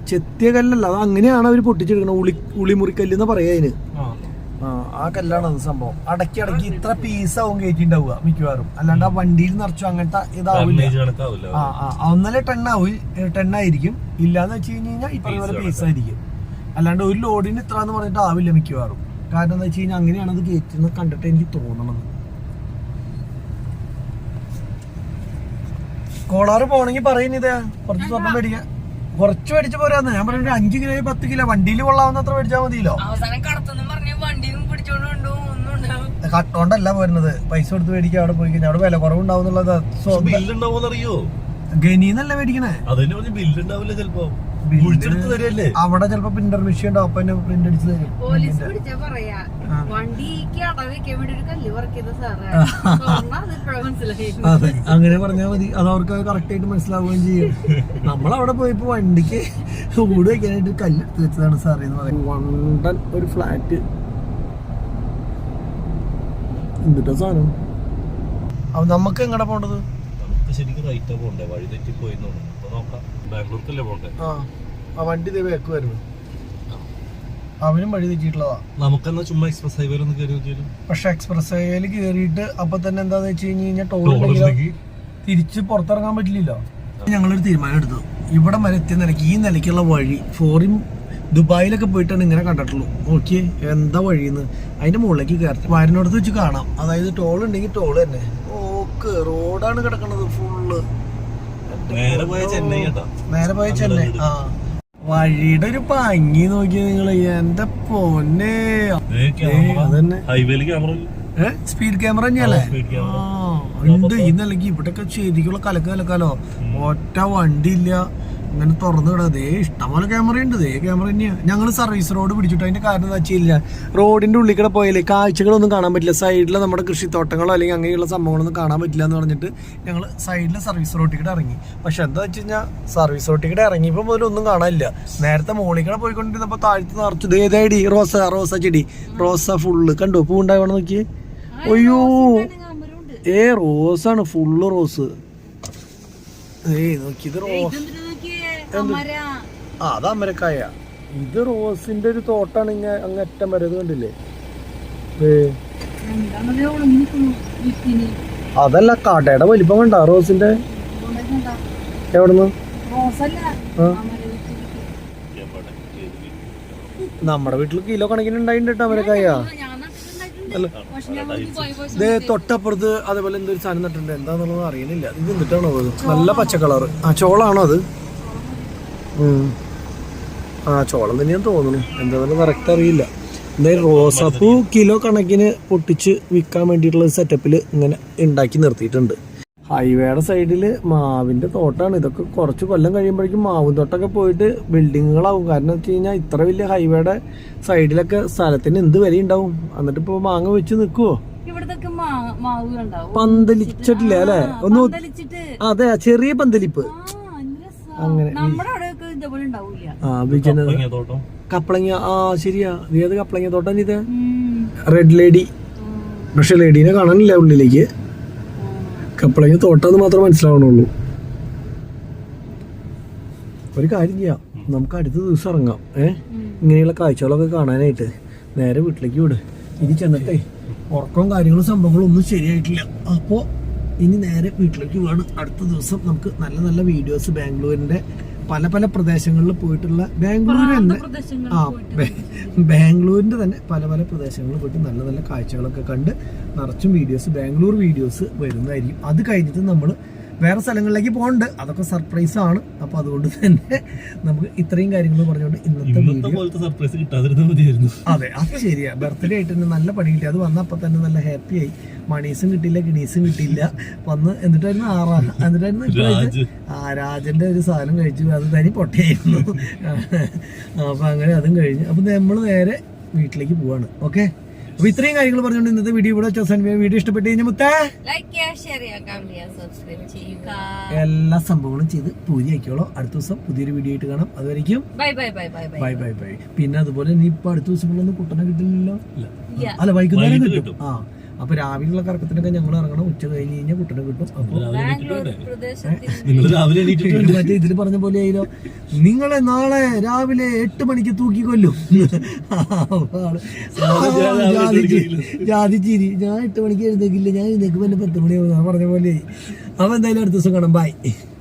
ചെത്തിയ കല്ലല്ല, അത് അങ്ങനെയാണ് അവര് പൊട്ടിച്ചെടുക്കണം. ഉളിമുറിക്കല്ല് എന്ന് പറയാ അതിന്. ആ കല്ലാണ് അത് സംഭവം. അടക്കി ഇത്ര പീസാവും കയറ്റിണ്ടാവുക മിക്കവാറും. അല്ലാണ്ട് ആ വണ്ടിയിൽ നിറച്ചു അങ്ങനത്തെ ഇതാവില്ല. ഒന്നല്ലേ ടെണ്ണായിരിക്കും. ഇല്ലാന്ന് വെച്ച് കഴിഞ്ഞാൽ ഇതുപോലെ പീസായിരിക്കും. അല്ലാണ്ട് ഒരു ലോഡിന് ഇത്ര എന്ന് പറഞ്ഞിട്ട് ആവില്ല മിക്കവാറും. കാരണം എന്താ വെച്ച് കഴിഞ്ഞാൽ അങ്ങനെയാണ് അത് കയറ്റുന്നത് കണ്ടിട്ട് എനിക്ക് തോന്നണത്. കോളാറ് പോണെങ്കിൽ പറയുന്നതേ കുറച്ച് സ്വർണം മേടിക്കാൻ. കുറച്ച് മേടിച്ച് പോരാന്ന് ഞാൻ പറഞ്ഞു. 5 കിലോ 10 കിലോ വണ്ടിയിൽ കൊള്ളാവുന്ന അത്ര മേടിച്ചാൽ മതിയല്ലോ. കട്ടോണ്ടല്ല പോരുന്നത്, പൈസ കൊടുത്ത് മേടിക്കാൻ. അവിടെ പോയി കഴിഞ്ഞാൽ അവിടെ വില കുറവുണ്ടാവുന്നുള്ളത്. അറിയോ ഗനിന്നല്ല മേടിക്കണേ. അതിന് പറഞ്ഞ ബില്ല് ഉണ്ടാവില്ല ചിലപ്പോ, കുഴിച്ചെടുത്ത് തരല്ലേ. അവിടെ ചിലപ്പോ പ്രിന്റർ മെഷീൻ ഉണ്ടാവും, അപ്പൊ എന്നെ പ്രിന്റ് അടിച്ച് തരും. പോലീസ് പിടിച്ചാ പറയാ വണ്ടിക്ക് അട വെക്കാൻ വേണ്ടി ഒരു കല്ല് പറിക്കുന്ന സാറേ, മനസ്സിലായി. അതെ, അങ്ങനെ പറഞ്ഞാൽ മതി. അത് അവർക്ക് കറക്റ്റ് ആയിട്ട് മനസ്സിലാവുകയും ചെയ്യും. നമ്മളവിടെ പോയപ്പോ വണ്ടിക്ക് ഊട് വെക്കാനായിട്ട് കല്ലെടുത്ത് വെച്ചതാണ് സാറേ എന്ന് പറയും. വണ്ടൻ ഒരു ഫ്ലാറ്റ് എന്നിട്ടാ സാധനം. അപ്പൊ നമുക്ക് എങ്ങടെ പോണ്ടത്? നമുക്ക് ശരിക്കും റൈറ്റാ പോണ്ടേ, വഴി തെറ്റി പോയി നോക്കാം. ബാംഗ്ലൂർക്കല്ലേ പോണ്ടേ? ആ വണ്ടി ഇതേ ബാക്ക് വരുന്നു, അവനും വഴി തെറ്റിയിട്ടുള്ളതാ. നമുക്കെന്നാ ചുമ്മാ എക്സ്പ്രസ് ഹൈവേയിൽ ഒന്ന് കയറി നോക്കിയാലും. പക്ഷെ എക്സ്പ്രസ് ഹൈവേയിൽ കയറിയിട്ട് അപ്പൊ തന്നെ എന്താന്ന് വെച്ച് കഴിഞ്ഞാൽ ടോൾ തിരിച്ച് പുറത്തിറങ്ങാൻ പറ്റില്ലല്ലോ. ഞങ്ങളൊരു തീരുമാനം എടുത്തു, ഇവിടെ വരെ എത്തിയ നിലയ്ക്ക് ഈ നിലയ്ക്കുള്ള വഴി ഫോറിൻ ദുബായിലൊക്കെ പോയിട്ടാണ് ഇങ്ങനെ കണ്ടിട്ടുള്ളൂ. ഓക്കെ, എന്താ വഴിന്ന് അതിന്റെ മുകളിലേക്ക് കയറട്ടെ. വാരനോടത്ത് വെച്ച് കാണാം. അതായത് ടോൾ ഉണ്ടെങ്കിൽ ടോൾ തന്നെ. ഓക്കെ, റോഡാണ് കിടക്കുന്നത് ഫുള്ള്. നേരെ പോയ ചെന്നൈ കേട്ടോ, നേരെ പോയ ചെന്നൈ. ആ വഴിയുടെ ഒരു ഭംഗി നോക്കിയ നിങ്ങള്, എന്റെ പൊന്നെ. അതന്നെ ഹൈവേയിൽ ക്യാമറ, സ്പീഡ് ക്യാമറ തന്നെയല്ലേ? ഉണ്ട്. ഈ നിലയ്ക്ക് ഇവിടെയൊക്കെ ശരിക്കുള്ള കലക്കാലോ, ഒറ്റ വണ്ടി ഇല്ല, ഇങ്ങനെ തുറന്നു വിടാം. അതേ ഇഷ്ടംപോലെ ക്യാമറ ഉണ്ട്. ഇതേ ക്യാമറ തന്നെയാ. ഞങ്ങൾ സർവീസ് റോഡ് പിടിച്ചിട്ട് അതിന്റെ കാരണം എന്താ വെച്ചില്ല, റോഡിന്റെ ഉള്ളിൽ കൂടെ പോയാലേ കാഴ്ചകളൊന്നും കാണാൻ പറ്റില്ല. സൈഡിൽ നമ്മുടെ കൃഷിത്തോട്ടങ്ങളോ അല്ലെങ്കിൽ അങ്ങനെയുള്ള സംഭവങ്ങളൊന്നും കാണാൻ പറ്റില്ല എന്ന് പറഞ്ഞിട്ട് ഞങ്ങൾ സൈഡിലെ സർവീസ് റോട്ടിൽ കൂടെ ഇറങ്ങി. പക്ഷെ എന്താ വെച്ച് കഴിഞ്ഞാൽ സർവീസ് റോട്ടിൽ കൂടെ ഇറങ്ങിയപ്പോൾ മുതൽ ഒന്നും കാണാനില്ല. നേരത്തെ മോളിൽ കൂടെ പോയിക്കൊണ്ടിരുന്നപ്പോൾ താഴ്ത്ത് നിറച്ചു ദേതായി റോസ ചെടി, റോസ ഫുള്ള് കണ്ടു. പൂ ഉണ്ടാവണം നോക്കിയേ. അയ്യോ, റോസാണ് ഫുള്ള് റോസ്. നോക്കി, ഇത് റോസ്. അത് അമരക്കായ. ഇത് റോസിന്റെ ഒരു തോട്ടാണ്. അങ്ങ് അറ്റം വരെ കണ്ടില്ലേ? അതല്ല, കടയുടെ വലിപ്പം കണ്ട റോസിന്റെ. എവിടുന്ന്? നമ്മുടെ വീട്ടിൽ കിലോ കണക്കിന് ഉണ്ടായിട്ടുണ്ട് അമരക്കായ. തൊട്ടപ്പുറത്ത് അതേപോലെ എന്തൊരു സാധനം നട്ടിട്ടുണ്ട്, എന്താന്നുള്ളത് അറിയുന്നില്ല. ഇത് എന്നിട്ടാണോ അത്? നല്ല പച്ച കളറ്. ആ ചോളാണോ അത്? ആ ചോളം തന്നെയാന്ന് തോന്നുന്നു, എന്താണെന്ന് കറക്റ്റ് അറിയില്ല. എന്തായാലും റോസാപ്പൂ കിലോ കണക്കിന് പൊട്ടിച്ച് വിൽക്കാൻ വേണ്ടിയിട്ടുള്ള സെറ്റപ്പിൽ ഇങ്ങനെ ഉണ്ടാക്കി നിർത്തിയിട്ടുണ്ട്. ഹൈവേയുടെ സൈഡിൽ മാവിന്റെ തോട്ടാണ്. ഇതൊക്കെ കുറച്ച് കൊല്ലം കഴിയുമ്പോഴേക്കും മാവും തോട്ടൊക്കെ പോയിട്ട് ബിൽഡിങ്ങുകളാവും. കാരണം വെച്ച് കഴിഞ്ഞാൽ ഇത്ര വലിയ ഹൈവേയുടെ സൈഡിലൊക്കെ സ്ഥലത്തിന് എന്ത് വില ഉണ്ടാവും. എന്നിട്ട് ഇപ്പൊ മാങ്ങ വെച്ച് നിൽക്കുവോ? പന്തലിച്ചിട്ടില്ല അല്ലെ? ഒന്ന് അതെ, ചെറിയ പന്തലിപ്പ് അങ്ങനെ. കപ്പളങ്ങ. ആ ശരിയാ, ഏത് കപ്പളങ്ങ തോട്ടം ഇത്? Red lady. പക്ഷെ ലേഡീനെ കാണാനില്ല ഉള്ളിലേക്ക്. കപ്പളങ്ങ തോട്ടാന്ന് മാത്രം മനസ്സിലാവണുള്ളൂ. ഒരു കാര്യം ചെയ്യാം, നമുക്ക് അടുത്ത ദിവസം ഇറങ്ങാം. ഇങ്ങനെയുള്ള കാഴ്ചകളൊക്കെ കാണാനായിട്ട് നേരെ വീട്ടിലേക്ക് വിട്. ഇനി ചെന്നിട്ടേ ഉറക്കവും കാര്യങ്ങളും സംഭവങ്ങളും ഒന്നും ശരിയായിട്ടില്ല. അപ്പോൾ ഇനി നേരെ വീട്ടിലേക്ക് വേണം. അടുത്ത ദിവസം നമുക്ക് നല്ല നല്ല വീഡിയോസ് ബാംഗ്ലൂരിന്റെ പല പല പ്രദേശങ്ങളിൽ പോയിട്ടുള്ള ബാംഗ്ലൂരിന്റെ തന്നെ പല പല പ്രദേശങ്ങളിൽ പോയിട്ട് നല്ല നല്ല കാഴ്ചകളൊക്കെ കണ്ട് നിറച്ചും വീഡിയോസ്, ബാംഗ്ലൂർ വീഡിയോസ് വരുന്നതായിരിക്കും. അത് കഴിഞ്ഞിട്ട് നമ്മൾ വേറെ സ്ഥലങ്ങളിലേക്ക് പോകുന്നുണ്ട്. അതൊക്കെ സർപ്രൈസ് ആണ്. അപ്പൊ അതുകൊണ്ട് തന്നെ നമുക്ക് ഇത്രയും കാര്യങ്ങൾ പറഞ്ഞുകൊണ്ട് ഇന്നത്തെ വീഡിയോ. അതെ, അത് ശരിയാ. ബർത്ത്ഡേ ആയിട്ട് തന്നെ നല്ല പണി കിട്ടി. അത് വന്നപ്പോ തന്നെ നല്ല ഹാപ്പി ആയി. മണീസും കിട്ടിയില്ല, ഗിണീസും കിട്ടിയില്ല. വന്ന് എന്നിട്ടായിരുന്നു രാജന്റെ ഒരു സാധനം കഴിച്ചു. അത് തനി പൊട്ടയായിരുന്നു. അപ്പൊ അങ്ങനെ അതും കഴിഞ്ഞു. അപ്പൊ നമ്മൾ നേരെ വീട്ടിലേക്ക് പോവാണ്. ഓക്കെ, അപ്പൊ ഇത്രയും കാര്യങ്ങൾ പറഞ്ഞുകൊണ്ട് ഇന്നത്തെ വീഡിയോ ഇവിടെ വീഡിയോ ഇഷ്ടപ്പെട്ട് കഴിഞ്ഞാൽ എല്ലാ സംഭവങ്ങളും ചെയ്ത് പൂജ ആക്കിയോളൂ. അടുത്ത ദിവസം പുതിയൊരു വീഡിയോ ആയിട്ട് കാണാം. അതുവരെയ്ക്കും ബൈ ബൈ ബൈ. പിന്നെ അതുപോലെ ഇനി ഇപ്പൊ അടുത്ത ദിവസങ്ങളൊന്നും കുട്ടനെ കിട്ടില്ലല്ലോ. അല്ല, വൈകുന്നേരം കിട്ടും. ആ, അപ്പൊ രാവിലെയുള്ള കറക്കത്തിനൊക്കെ ഞങ്ങൾ ഇറങ്ങണം. ഉച്ച കഴിഞ്ഞ് കഴിഞ്ഞാൽ കുട്ടനെ കിട്ടും. അപ്പൊ മറ്റേ ഇതിൽ പറഞ്ഞ പോലെ ആയില്ലോ, നിങ്ങളെ നാളെ രാവിലെ 8 മണിക്ക് തൂക്കിക്കൊല്ലും. ജാതിച്ചിരി. ഞാൻ 8 മണിക്ക് എഴുന്നേക്കില്ല, ഞാൻ എഴുന്നേക്കുമ്പോ 10 മണിയാവും പറഞ്ഞ പോലെ. അപ്പൊ എന്തായാലും അടുത്ത ദിവസം കാണാം. ബൈ.